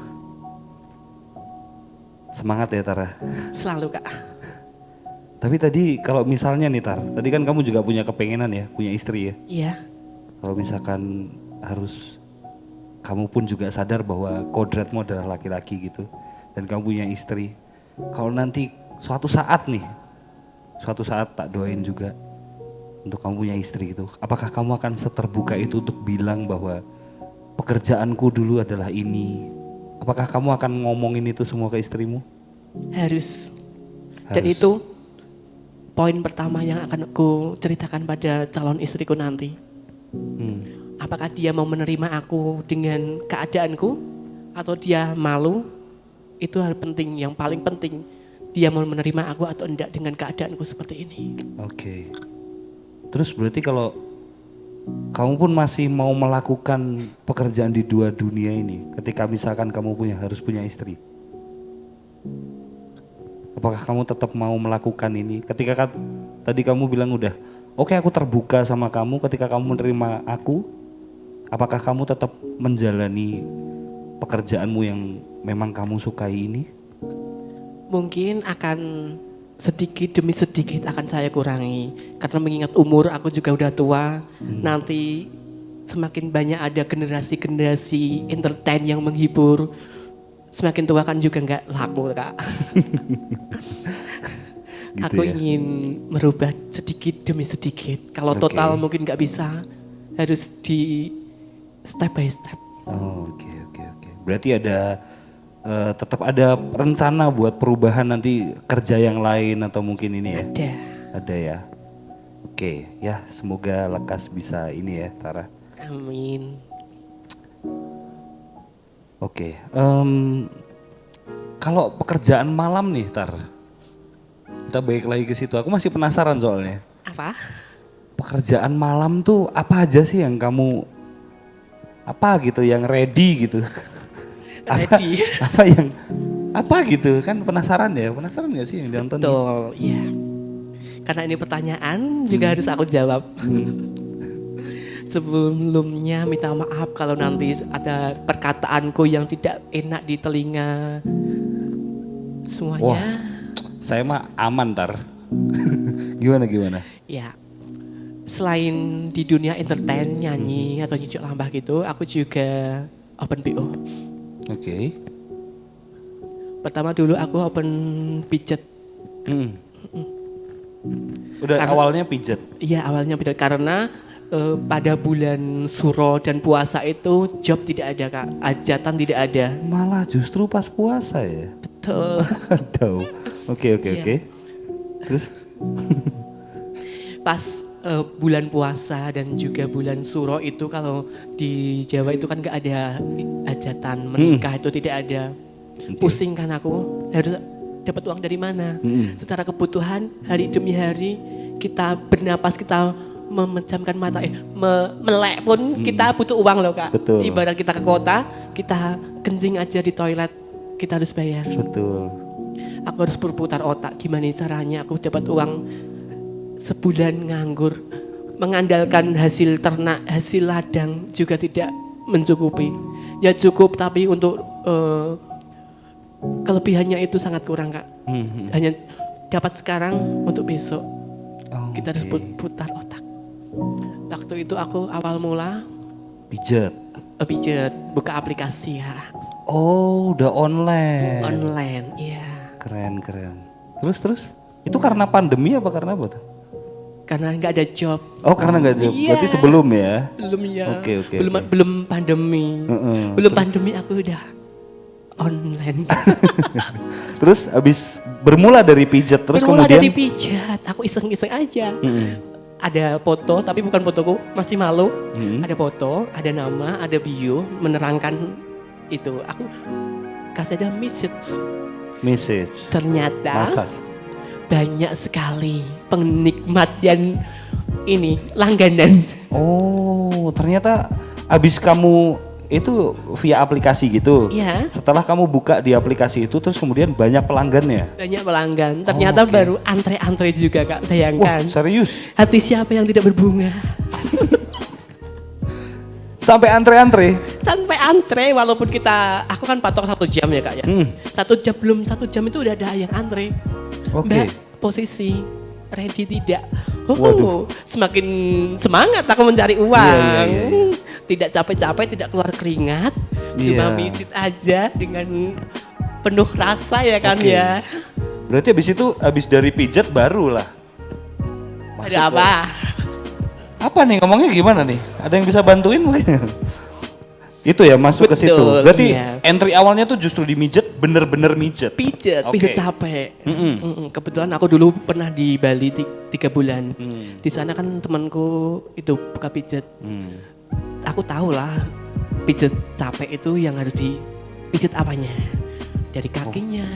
Semangat ya Tara. Selalu, Kak. Tapi tadi kalau misalnya nih Tar, tadi kan kamu juga punya kepengenan ya, punya istri ya? Iya. Kalau misalkan harus, kamu pun juga sadar bahwa kodratmu adalah laki-laki gitu. Dan kamu punya istri. Kalau nanti suatu saat tak doain juga untuk kamu punya istri gitu. Apakah kamu akan seterbuka itu untuk bilang bahwa pekerjaanku dulu adalah ini? Apakah kamu akan ngomongin itu semua ke istrimu? Harus. Dan itu poin pertama yang akan aku ceritakan pada calon istriku nanti. Apakah dia mau menerima aku dengan keadaanku atau dia malu? Itu hal penting, yang paling penting. Dia mau menerima aku atau enggak dengan keadaanku seperti ini. Oke. Terus berarti kalau kamu pun masih mau melakukan pekerjaan di 2 dunia ini, ketika misalkan kamu harus punya istri, apakah kamu tetap mau melakukan ini? Ketika tadi kamu bilang udah, oke, aku terbuka sama kamu, ketika kamu menerima aku, apakah kamu tetap menjalani pekerjaanmu yang memang kamu sukai ini? Mungkin akan sedikit demi sedikit akan saya kurangi. Karena mengingat umur aku juga udah tua, nanti semakin banyak ada generasi-generasi entertain yang menghibur, semakin tua kan juga nggak laku Kak. Gitu Aku ya? ingin merubah sedikit demi sedikit. Kalau Oke. total mungkin nggak bisa, harus di step by step. Oh, oke. Berarti ada tetap ada rencana buat perubahan nanti kerja yang lain atau mungkin ini ya? Ada ya. Oke, ya semoga lekas bisa ini ya, Tara. Amin. Oke, kalau pekerjaan malam nih, Tar. Kita balik lagi ke situ. Aku masih penasaran soalnya. Apa? Pekerjaan malam tuh apa aja sih yang kamu yang ready gitu? Ready. Apa gitu kan penasaran gak sih yang ditonton? Betul, iya. Karena ini pertanyaan juga harus aku jawab. Sebelumnya minta maaf kalau nanti ada perkataanku yang tidak enak di telinga semuanya. Wah, saya mah aman, Tar. Gimana? Ya, selain di dunia entertain, nyanyi atau nyucuk lambah gitu, aku juga open BO. Oke. Pertama dulu aku open pijet. Udah awalnya pijet? Iya, awalnya pijet karena pada bulan suro dan puasa itu job tidak ada Kak, hajatan tidak ada. Malah justru pas puasa ya? Betul. Aduh. Oke. Terus? Pas bulan puasa dan juga bulan suro itu kalau di Jawa itu kan gak ada hajatan, menikah itu tidak ada. Pusing kan aku, harus dapat uang dari mana? Secara kebutuhan hari demi hari kita bernapas, kita memejamkan mata, melek pun kita butuh uang loh Kak. Betul. Ibarat kita ke kota, kita kencing aja di toilet, kita harus bayar. Betul. Aku harus berputar otak, gimana caranya aku dapat uang sebulan nganggur, mengandalkan hasil ternak, hasil ladang juga tidak mencukupi. Ya cukup tapi untuk kelebihannya itu sangat kurang Kak. Hanya dapat sekarang untuk besok. Kita harus putar otak. Waktu itu aku awal mula pijet, buka aplikasi ya. Oh, udah online. Online, iya. Keren. Terus? Itu karena pandemi apa karena apa tuh? Karena nggak ada job. Oh, karena nggak ada. Iya. Berarti sebelum ya? Belum ya. Oke. Belum pandemi. Belum Terus? pandemi aku udah online. Terus abis bermula dari pijat terus Bermula kemudian? dari pijat, aku iseng-iseng aja. Ada foto tapi bukan fotoku, masih malu. Ada foto, ada nama, ada bio menerangkan itu. Aku kasih ada message. Ternyata banyak sekali penikmat dan ini langganan. Oh, ternyata abis kamu itu via aplikasi gitu. Iya. Setelah kamu buka di aplikasi itu terus kemudian banyak pelanggannya. Banyak pelanggan. Ternyata baru antre-antre juga Kak, bayangkan. Wah, serius? Hati siapa yang tidak berbunga? Sampai antre-antre? Sampai antre walaupun aku kan patok 1 jam ya Kak ya. 1 jam itu udah ada yang antre. Oke. Mbak, posisi ready tidak? Waduh. Semakin semangat aku mencari uang. Iya. Tidak capek-capek, tidak keluar keringat. Cuma Iya. pijit aja dengan penuh rasa ya kan Oke. ya. Berarti abis dari pijat baru lah. Ada apa? Apa nih ngomongnya gimana nih? Ada yang bisa bantuin mungkin? Itu ya masuk ke situ. Betul, Berarti iya. entry awalnya tuh justru di mijet, bener-bener mijet. Pijet, Oke. pijet capek. Kebetulan aku dulu pernah di Bali 3 bulan. Di sana kan temanku itu buka pijet. Aku tahu lah pijet capek itu yang harus dipijet apanya. Dari kakinya,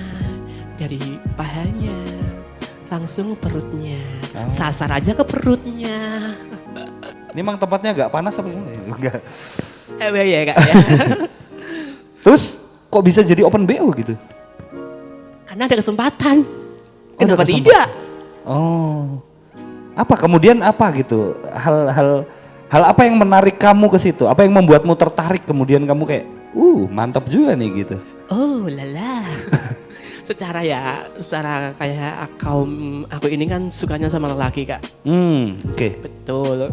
dari pahanya, langsung perutnya. Sasar aja ke perutnya. Ini emang tempatnya agak panas apa gimana? Enggak. Ya Kak ya. Terus kok bisa jadi open BO gitu? Karena ada kesempatan. Oh, Kenapa ada kesempatan. tidak? Oh. Apa kemudian apa gitu? Hal apa yang menarik kamu ke situ? Apa yang membuatmu tertarik kemudian kamu kayak, mantap juga nih gitu. Oh lala. secara kayak aku ini kan sukanya sama lelaki Kak. Oke. Betul.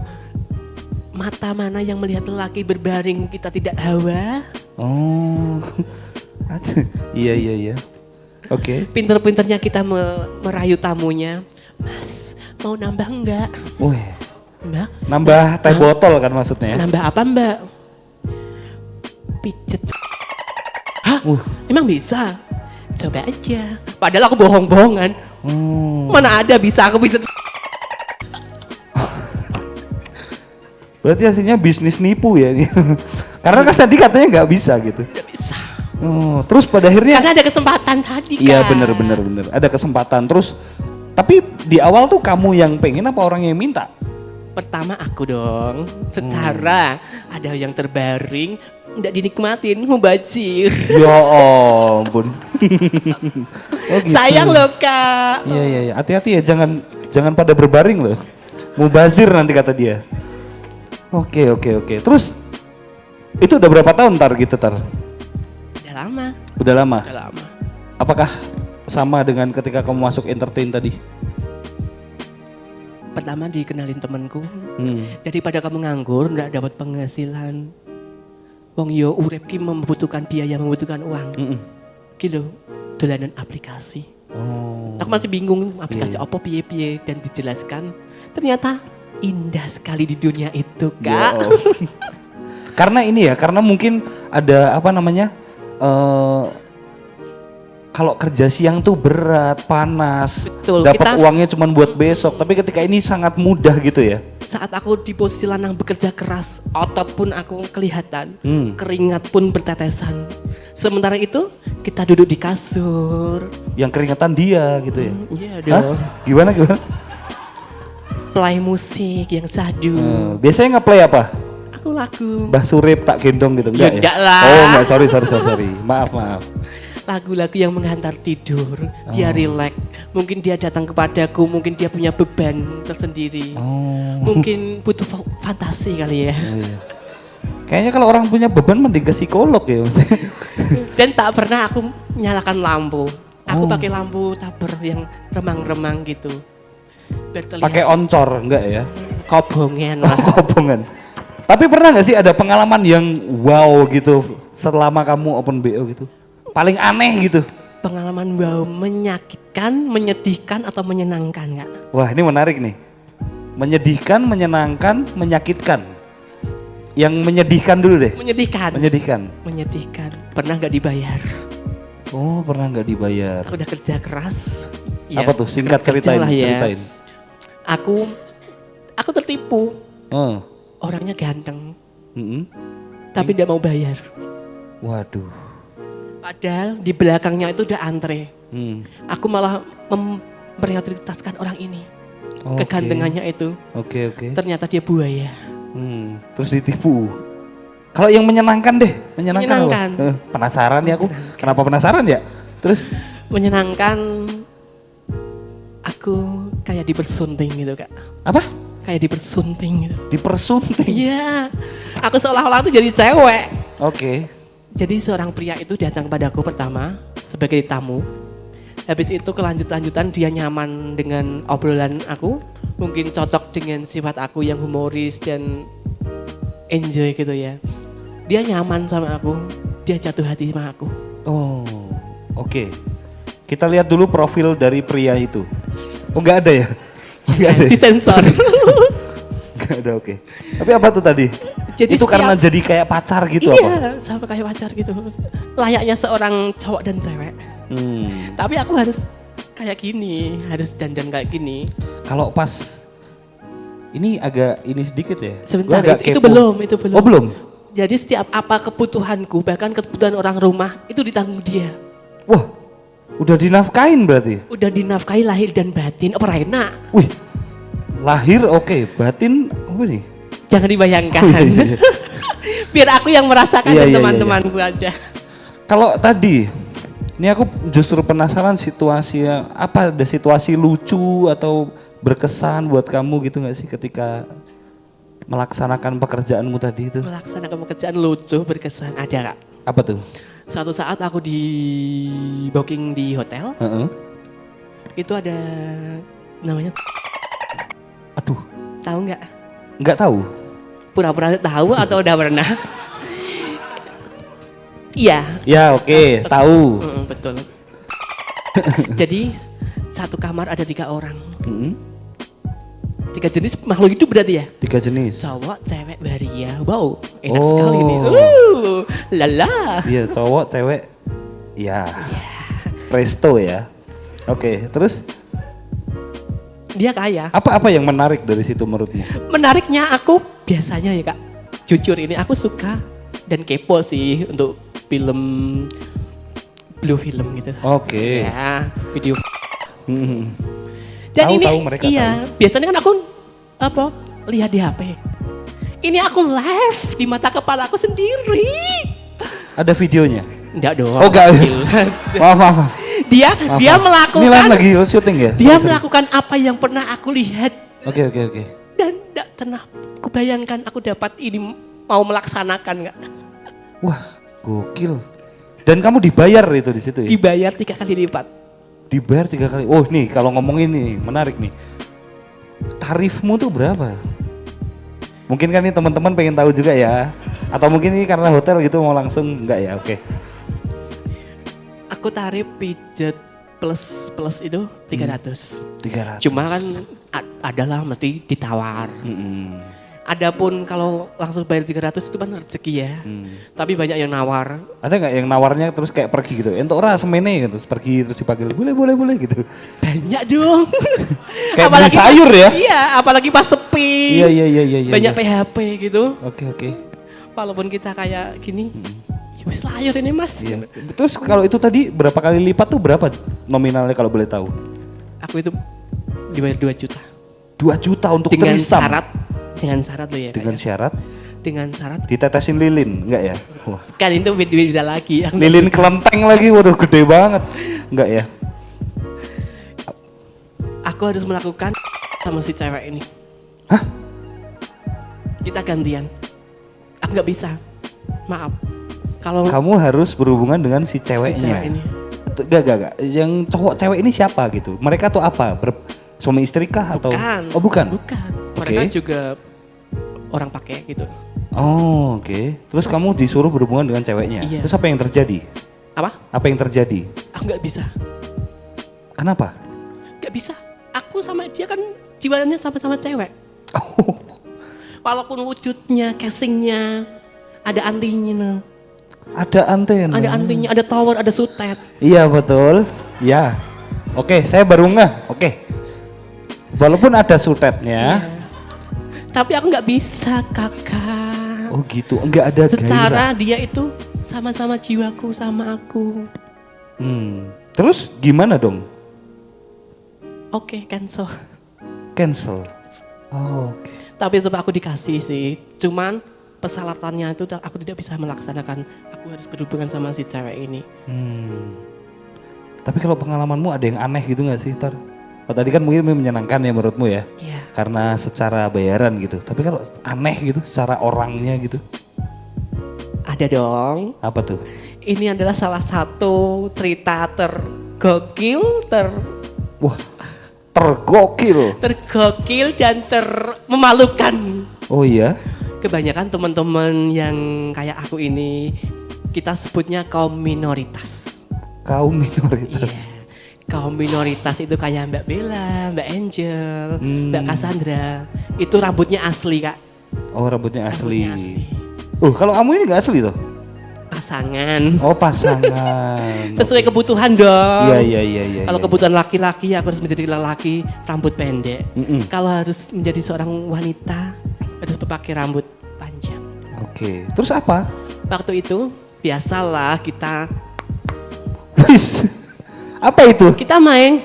mata mana yang melihat lelaki berbaring kita tidak hawa. Oh. Iya. Oke. Pinter-pinternya kita merayu tamunya. Mas, mau nambah enggak? Wih. Mbak, Nambah teh botol kan maksudnya? nambah apa Mbak? Pijet. Hah? Emang bisa? Coba aja. Padahal aku bohong-bohongan. Mana ada bisa aku bisa. Berarti hasilnya bisnis nipu ya? Karena kan tadi katanya nggak bisa gitu. Nggak bisa. Oh, terus pada akhirnya? Karena ada kesempatan tadi kan. Iya bener. Ada kesempatan. Terus, tapi di awal tuh kamu yang pengen apa orang yang minta? Pertama aku dong. Secara ada yang terbaring, nggak dinikmatin, mubazir. Ya ampun. Oh, gitu. Sayang loh Kak. Iya. Hati-hati ya, jangan pada berbaring loh. Mubazir nanti kata dia. Oke. Terus itu udah berapa tahun gitu Tar? Udah lama. Apakah sama dengan ketika kamu masuk entertain tadi? Pertama dikenalin temanku. Daripada kamu nganggur, nggak dapat penghasilan. Wong yo urip ki membutuhkan biaya, membutuhkan uang. Gitu, dolanan aplikasi. Aku masih bingung aplikasi apa piye-piye dan dijelaskan. Ternyata indah sekali di dunia itu, Kak. Karena ini ya, karena mungkin ada apa namanya? Kalau kerja siang tuh berat, panas, dapat uangnya cuma buat besok. Tapi ketika ini sangat mudah gitu ya. Saat aku di posisi lanang bekerja keras, otot pun aku kelihatan, keringat pun bertetesan. Sementara itu kita duduk di kasur. Yang keringetan dia gitu ya? Iya dong. Gimana? Play musik yang sahdu. Biasanya nge-play apa? Aku lagu. Mbah Surip tak gendong gitu enggak ya? Enggak lah. Oh enggak, sorry. Maaf. Lagu-lagu yang menghantar tidur, dia rileks. Mungkin dia datang kepadaku, mungkin dia punya beban tersendiri. Mungkin butuh fantasi kali ya. Kayaknya kalau orang punya beban mending ke psikolog ya. Dan tak pernah aku nyalakan lampu. Aku pakai lampu tabur yang remang-remang gitu. Pakai oncor enggak ya? Kobongan lah. Kobongan. Tapi pernah nggak sih ada pengalaman yang wow gitu selama kamu open BO gitu? Paling aneh gitu? Pengalaman wow menyakitkan, menyedihkan atau menyenangkan nggak? Wah ini menarik nih. Menyedihkan, menyenangkan, menyakitkan. Yang menyedihkan dulu deh. Menyedihkan. Pernah nggak dibayar? Oh, pernah nggak dibayar? Aku udah kerja keras. Apa tuh? Singkat ceritain. Ya. Aku tertipu. Orangnya ganteng. Tapi tidak mau bayar. Waduh. Padahal di belakangnya itu udah antre. Aku malah memprioritaskan orang ini. Kegantengannya itu. Oke. Ternyata dia buaya. Terus ditipu. Kalau yang menyenangkan deh, menyenangkan. Apa? Penasaran ya aku. Kenapa penasaran ya? Terus menyenangkan. Aku kayak dipersunting gitu, Kak. Apa? Kayak dipersunting gitu. Dipersunting? Iya. Aku seolah-olah tuh jadi cewek. Oke. Jadi seorang pria itu datang padaku pertama sebagai tamu. Habis itu kelanjutan dia nyaman dengan obrolan aku. Mungkin cocok dengan sifat aku yang humoris dan enjoy gitu ya. Dia nyaman sama aku, dia jatuh hati sama aku. Oh, oke. Kita lihat dulu profil dari pria itu. Oh nggak ada ya? Nggak ada. Disensor. Nggak ada, oke. Tapi apa tuh tadi? Jadi itu karena jadi kayak pacar gitu iya, apa? Iya, sama kayak pacar gitu. Layaknya seorang cowok dan cewek. Tapi aku harus kayak gini, harus dandan kayak gini. Kalau pas ini agak ini sedikit ya. Sebentar, itu belum. Oh belum? Jadi setiap apa kebutuhanku, bahkan kebutuhan orang rumah itu ditanggung dia. Wah, udah dinafkain berarti? Udah dinafkahi lahir dan batin. Apa Raina? Wih, lahir oke, batin apa nih? Jangan dibayangkan. Oh, iya. Biar aku yang merasakan dan teman-temanku aja. Kalau tadi, ini aku justru penasaran situasinya, apa ada situasi lucu atau berkesan buat kamu gitu gak sih ketika melaksanakan pekerjaanmu tadi itu? Melaksanakan pekerjaan lucu, berkesan, ada Kak. Apa tuh? Suatu saat aku di booking di hotel, itu ada namanya. Aduh. Tahu nggak? Nggak tahu. pura-pura tahu atau udah pernah? Iya. Ya oke, tahu. Betul. Jadi satu kamar ada 3 orang. 3 jenis makhluk hidup berarti ya? 3 jenis. Cowok, cewek, waria. Wow, enak Oh. sekali nih. Lala. Iya, cowok, cewek. Ya. Presto ya. Oke, terus Dia kaya. apa yang menarik dari situ menurutmu? Menariknya aku biasanya ya Kak, jujur ini aku suka dan kepo sih untuk film blue film gitu. Oke. Ya, video. Hmm. Dan Tahu, ini tahu, mereka iya, biasanya kan aku lihat di HP. Ini aku live di mata kepala aku sendiri. Ada videonya? Enggak dong. Oh enggak. maaf. Dia Maaf. melakukan Ini kan lagi syuting ya? Dia Sorry. melakukan apa yang pernah aku lihat Oke. dan enggak pernah kubayangkan aku dapat ini mau melaksanakan enggak. Wah, gokil. Dan kamu dibayar itu di situ ya? Dibayar 3 kali lipat. Dibayar 3 kali. Oh nih kalau ngomongin nih menarik nih. Tarifmu tuh berapa? Mungkin kan nih teman-teman pengen tahu juga ya. Atau mungkin ini karena hotel gitu mau langsung enggak ya? Oke. Aku tarif pijat plus itu 300. 300. Cuma kan adalah mesti ditawar. Adapun kalau langsung bayar 300 itu kan rezeki ya. Tapi banyak yang nawar. Ada nggak yang nawarnya terus kayak pergi gitu? Entuk ora semene gitu, terus pergi terus dipanggil boleh gitu. Banyak dong. Kayak beli sayur ya? Iya, apalagi pas sepi. Iya. Banyak PHP gitu. Oke. Walaupun kita kayak gini, ya wis layar ini Mas. Iya. Terus kalau itu tadi berapa kali lipat tuh berapa nominalnya kalau boleh tahu? Aku itu dibayar 2 juta. 2 juta untuk Dengan trisam? Dengan syarat loh ya. Dengan syarat? Dengan syarat. Ditetesin lilin, enggak ya? Wah. Kan itu beda lagi. Aku nggak Lilin suka. kelenteng lagi, waduh gede banget. Enggak ya? Aku harus melakukan sama si cewek ini. Hah? Kita gantian. Aku nggak bisa. Maaf. Kalau Kamu harus berhubungan dengan si si ceweknya. cewek ini. Enggak. Yang cowok cewek ini siapa gitu? Mereka tuh apa? Suami istri kah atau? Bukan. Oh bukan. Bukan. Oke. Mereka juga orang pakai gitu. Oh oke. Terus kamu disuruh berhubungan dengan ceweknya. Iya. Terus apa yang terjadi? Apa? Apa yang terjadi? Aku nggak bisa. Kenapa? Nggak bisa. Aku sama dia kan jiwanya sama-sama cewek. Walaupun wujudnya, casingnya, ada antinya. Ada antena. Ada antinya, ada tower, ada sutet. Iya betul. Ya. Oke, saya baru ngeh. Oke. Walaupun ada sutetnya. Tapi aku nggak bisa kakak. Oh gitu. Enggak ada Secara gairah. dia itu sama-sama jiwaku sama aku. Terus gimana dong? Oke, cancel. Cancel. Oh, oke. Tapi tetap aku dikasih sih. Cuman persyaratannya itu aku tidak bisa melaksanakan. Aku harus berhubungan sama si cewek ini. Tapi kalau pengalamanmu ada yang aneh gitu nggak sih, Tar? Oh, tadi kan mungkin menyenangkan ya menurutmu ya? Iya. Karena secara bayaran gitu. Tapi kalau aneh gitu, secara orangnya gitu. Ada dong. Apa tuh? Ini adalah salah satu cerita tergokil, Wah, tergokil. tergokil dan memalukan. Oh iya? Kebanyakan teman-teman yang kayak aku ini kita sebutnya kaum minoritas. Kaum minoritas. Iya. Kaum minoritas itu kayak Mbak Bella, Mbak Angel, Mbak Cassandra. Itu rambutnya asli Kak. Oh rambutnya asli. Rambutnya asli. Kalau kamu ini nggak asli toh? Pasangan. Oh pasangan. Sesuai kebutuhan dong. Iya. Kalau kebutuhan laki-laki aku harus menjadi laki rambut pendek. Kalau harus menjadi seorang wanita harus pakai rambut panjang. Oke. Terus apa? Waktu itu biasalah kita. Wis. Apa itu? Kita main.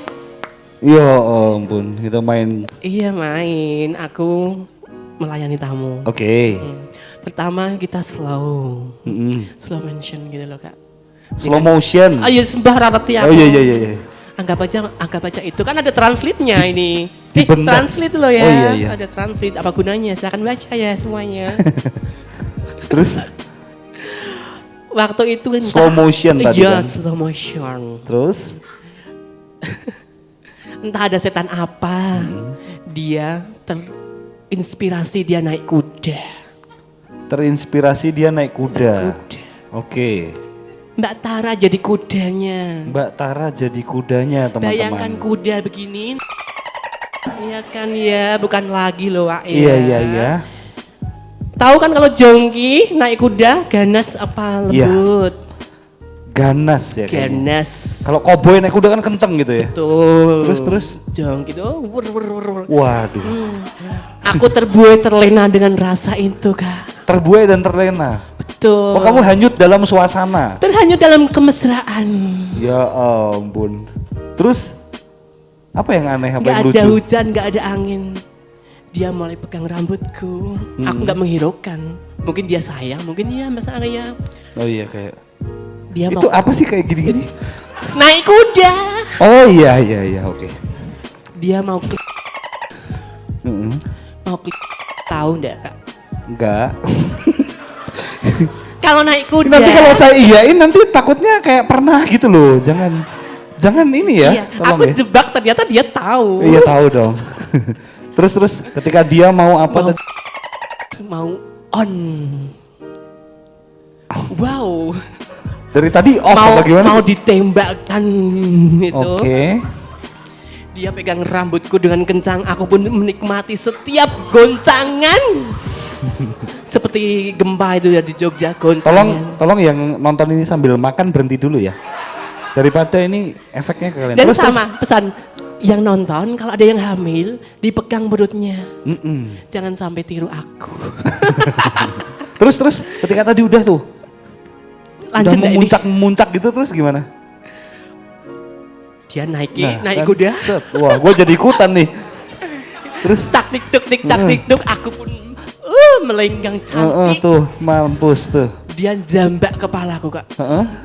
Ya ampun, kita main. Iya main. Aku melayani tamu. Oke. Pertama kita slow motion gitu loh Kak. Slow motion. Ayo sembah rarati aku. Oh iya. Anggap aja itu kan ada translate-nya ini. Dibentak. Translate loh ya. Oh iya. Ada translate. Apa gunanya? Silakan baca ya semuanya. Terus? Waktu itu Slow motion tadi iya, kan? slow motion. Terus? Entah ada setan apa. Dia terinspirasi dia naik kuda. Terinspirasi dia naik kuda. Oke. Mbak Tara jadi kudanya. Mbak Tara jadi kudanya, teman-teman. Bayangkan kuda begini. Iya kan ya, bukan lagi loh Wak ya. Iya, iya, iya. Tahu kan kalau jongki naik kuda ganas apa lembut? Iya. Ganas ya kayaknya. Ganas. Kalau koboi naik kuda kan kenceng gitu ya. Betul. Terus. Jongki tuh. Waduh. Aku terbuai terlena dengan rasa itu Kak. Terbuai dan terlena. Betul. Oh kamu hanyut dalam suasana. Terhanyut dalam kemesraan. Ya ampun. Terus apa yang aneh, apa Gak yang lucu? ada hujan, gak ada angin. Dia mulai pegang rambutku. Aku gak menghiraukan. Mungkin dia sayang, mungkin dia masalahnya. Oh iya kayak. Dia itu mau apa sih kayak gini-gini? naik kuda. Oh iya iya iya oke. Dia mau mau tahu enggak Kak? Enggak. Kalau naik kuda. Nanti kalau saya iyain nanti takutnya kayak pernah gitu loh. Jangan ini ya. Iya, tolong aku ya. jebak ternyata dia tahu. Iya tahu dong. terus ketika dia mau apa? Mau on. Wow. Dari tadi off apa gimana? Mau ditembakkan itu. Oke. Dia pegang rambutku dengan kencang, aku pun menikmati setiap goncangan. Seperti gempa itu ya di Jogja goncangan. Tolong yang nonton ini sambil makan berhenti dulu ya. Daripada ini efeknya ke kalian. Dan sama pesan yang nonton kalau ada yang hamil dipegang perutnya. Jangan sampai tiru aku. terus ketika tadi udah tuh. Lanjut udah memuncak gitu terus gimana? Dia naik kan, kuda. Wah, gue jadi ikutan nih. Terus taktik tuk, aku pun melenggang cantik. Tuh, mampus tuh. Dia jambak kepalaku Kak.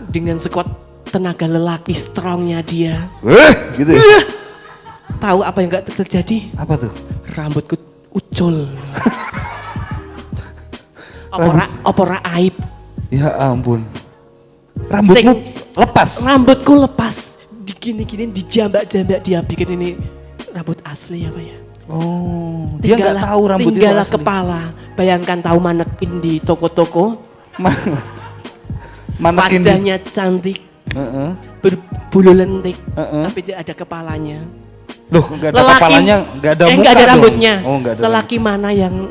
Dengan sekuat tenaga lelaki strongnya dia. Gitu ya? Tahu apa yang gak terjadi? Apa tuh? Rambutku ucul. Opora aib. Ya ampun. Rambutmu lepas? Rambutku lepas. Digini-gini dijambak-jambak dia bikin ini rambut asli apa ya? Oh, dia nggak tahu rambut itu tinggallah asli. Kepala. Bayangkan tahu manekin di toko-toko. Manekin wajahnya cantik. Berbulu lentik. Tapi dia ada kepalanya. Loh, nggak ada kepalanya, nggak ada muka nggak ada dong. rambutnya. Oh, nggak ada. Lelaki mana yang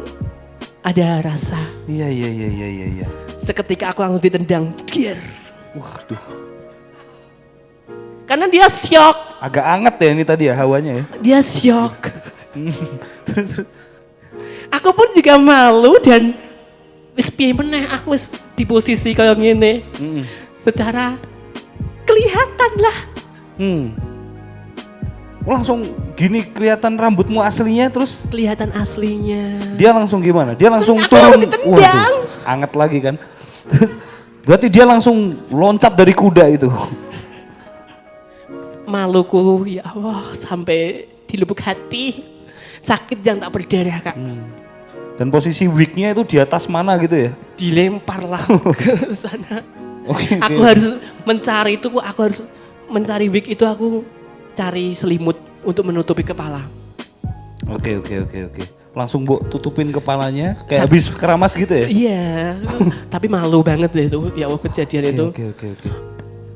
ada rasa? Iya. Seketika aku langsung ditendang. Dier. Waduh. Karena dia syok. Agak anget ya ini tadi ya hawanya ya. Dia syok. Aku pun juga malu dan wis piye meneh aku wis di posisi kayak gini. Secara kelihatan lah. Langsung gini kelihatan rambutmu aslinya terus? Kelihatan aslinya. Dia langsung gimana? Dia langsung aku turun. ditendang. Waduh, anget lagi kan. Terus berarti dia langsung loncat dari kuda itu. Maluku ya Allah sampai di lubuk hati. Sakit yang tak berdarah Kak. Dan posisi wignya itu di atas mana gitu ya? Dilemparlah ke sana. Aku harus mencari wig itu, aku cari selimut untuk menutupi kepala. Oke. Langsung tutupin kepalanya kayak habis keramas gitu ya? Iya. Tapi malu banget itu ya Allah kejadian itu. Oke.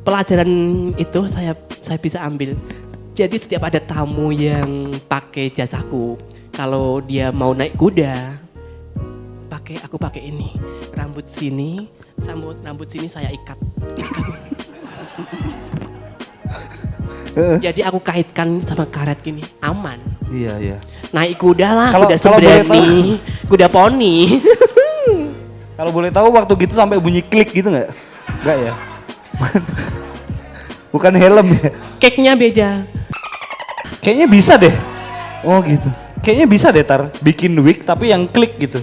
Pelajaran itu saya bisa ambil. Jadi setiap ada tamu yang pakai jasaku, kalau dia mau naik kuda, aku pakai ini. Rambut sini saya ikat. Jadi aku kaitkan sama karet gini, aman. Iya. Naik kuda lah, kuda seberani, kuda poni. Kalau boleh tahu waktu gitu sampai bunyi klik gitu nggak? Nggak ya? Bukan helm ya? Cake-nya beda. Kayaknya bisa deh. Oh gitu. Kayaknya bisa deh bikin wig tapi yang klik gitu.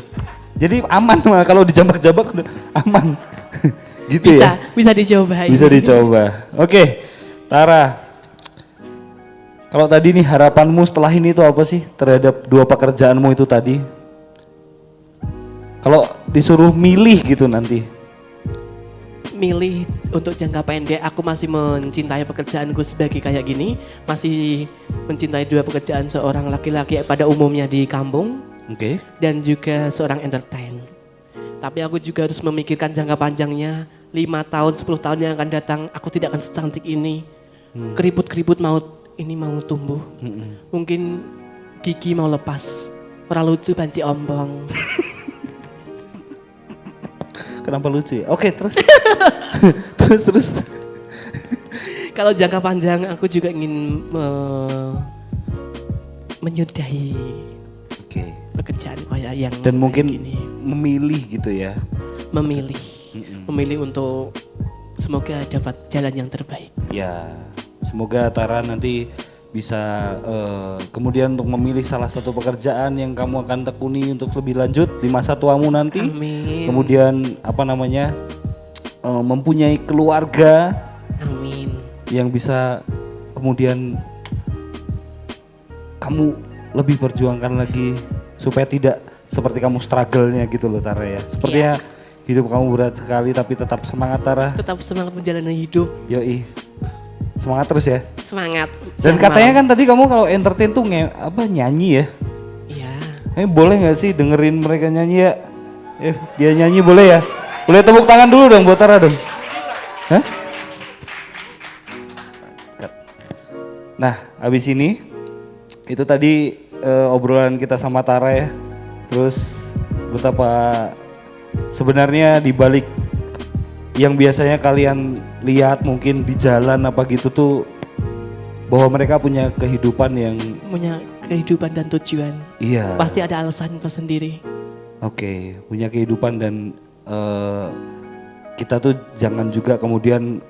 Jadi aman mah kalau dijambak-jambak udah aman. Gitu ya? Bisa dicoba. Bisa dicoba. Oke, Tara. Kalau tadi nih harapanmu setelah ini itu apa sih terhadap 2 pekerjaanmu itu tadi? Kalau disuruh milih gitu nanti. Milih untuk jangka pendek, aku masih mencintai pekerjaanku sebagai kayak gini, masih mencintai 2 pekerjaan seorang laki-laki pada umumnya di kampung, Oke. dan juga seorang entertain. Tapi aku juga harus memikirkan jangka panjangnya. 5 tahun, 10 tahun yang akan datang, aku tidak akan secantik ini. Keriput-keriput maut ini mau tumbuh. Mungkin gigi mau lepas. Orang lucu banci ompong. Kenapa lucu ya? Oke, terus. terus. Kalau jangka panjang aku juga ingin menyudahi pekerjaan yang Dan mungkin gini. memilih gitu ya. Memilih untuk semoga dapat jalan yang terbaik. Ya, semoga Tara nanti bisa kemudian untuk memilih salah satu pekerjaan yang kamu akan tekuni untuk lebih lanjut di masa tuamu nanti. Amin. Kemudian mempunyai keluarga. Amin. Yang bisa kemudian kamu lebih perjuangkan lagi supaya tidak seperti kamu struggle-nya gitu loh Tara ya. Sepertinya hidup kamu berat sekali tapi tetap semangat Tara. Tetap semangat menjalani hidup. Yoi. Semangat terus ya. Semangat. Dan katanya kan tadi kamu kalau entertain tuh nyanyi ya. Iya. Boleh nggak sih dengerin mereka nyanyi ya? Dia nyanyi boleh ya? Boleh tepuk tangan dulu dong buat Tara dong. Hah? Nah, habis ini itu tadi obrolan kita sama Tara ya. Terus betapa sebenarnya di balik yang biasanya kalian lihat mungkin di jalan apa gitu tuh bahwa mereka punya kehidupan yang punya kehidupan dan tujuan. Iya. Pasti ada alasan tersendiri. Oke, punya kehidupan dan kita tuh jangan juga kemudian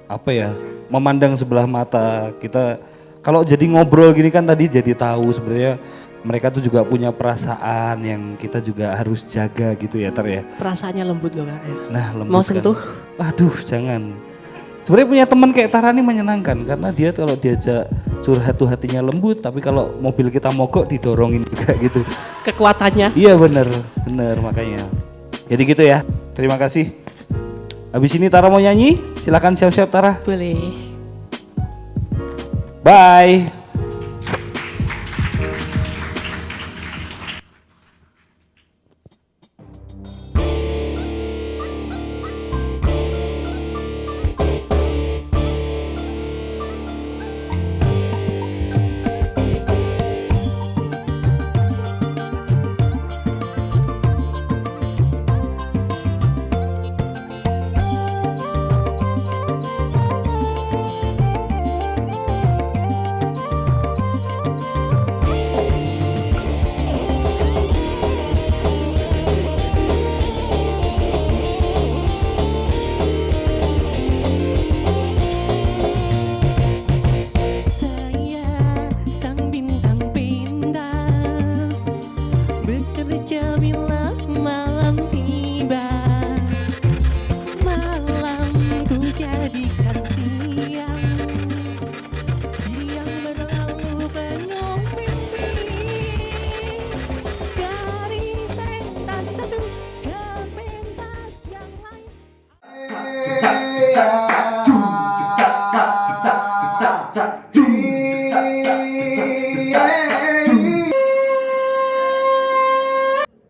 memandang sebelah mata. Kita kalau jadi ngobrol gini kan tadi jadi tahu sebenarnya mereka tuh juga punya perasaan yang kita juga harus jaga gitu ya Tar ya. Perasaannya lembut loh Kak. Nah lembut. Mau sentuh? Aduh jangan. Sebenarnya punya teman kayak Tara ini menyenangkan karena dia kalau diajak curhat tuh hatinya lembut, tapi kalau mobil kita mogok didorongin juga gitu. Kekuatannya. Iya bener makanya. Jadi gitu ya. Terima kasih. Habis ini Tara mau nyanyi, silakan siap-siap Tara. Boleh. Bye.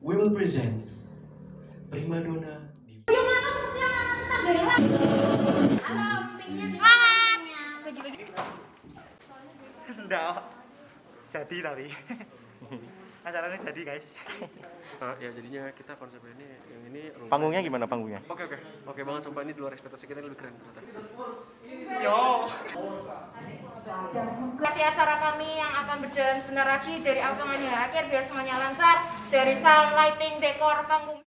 We will present prima donna di Enggak. Jadi tapi. Acaranya jadi guys. ya jadinya kita konsepnya ini yang ini Panggungnya gimana panggungnya? Oke banget sumpah ini di luar ekspektasi kita lebih keren ternyata. Kasih acara kami yang akan berjalan sebentar lagi dari awal hingga akhir biar semuanya lancar, dari sound, lighting, dekor, panggung.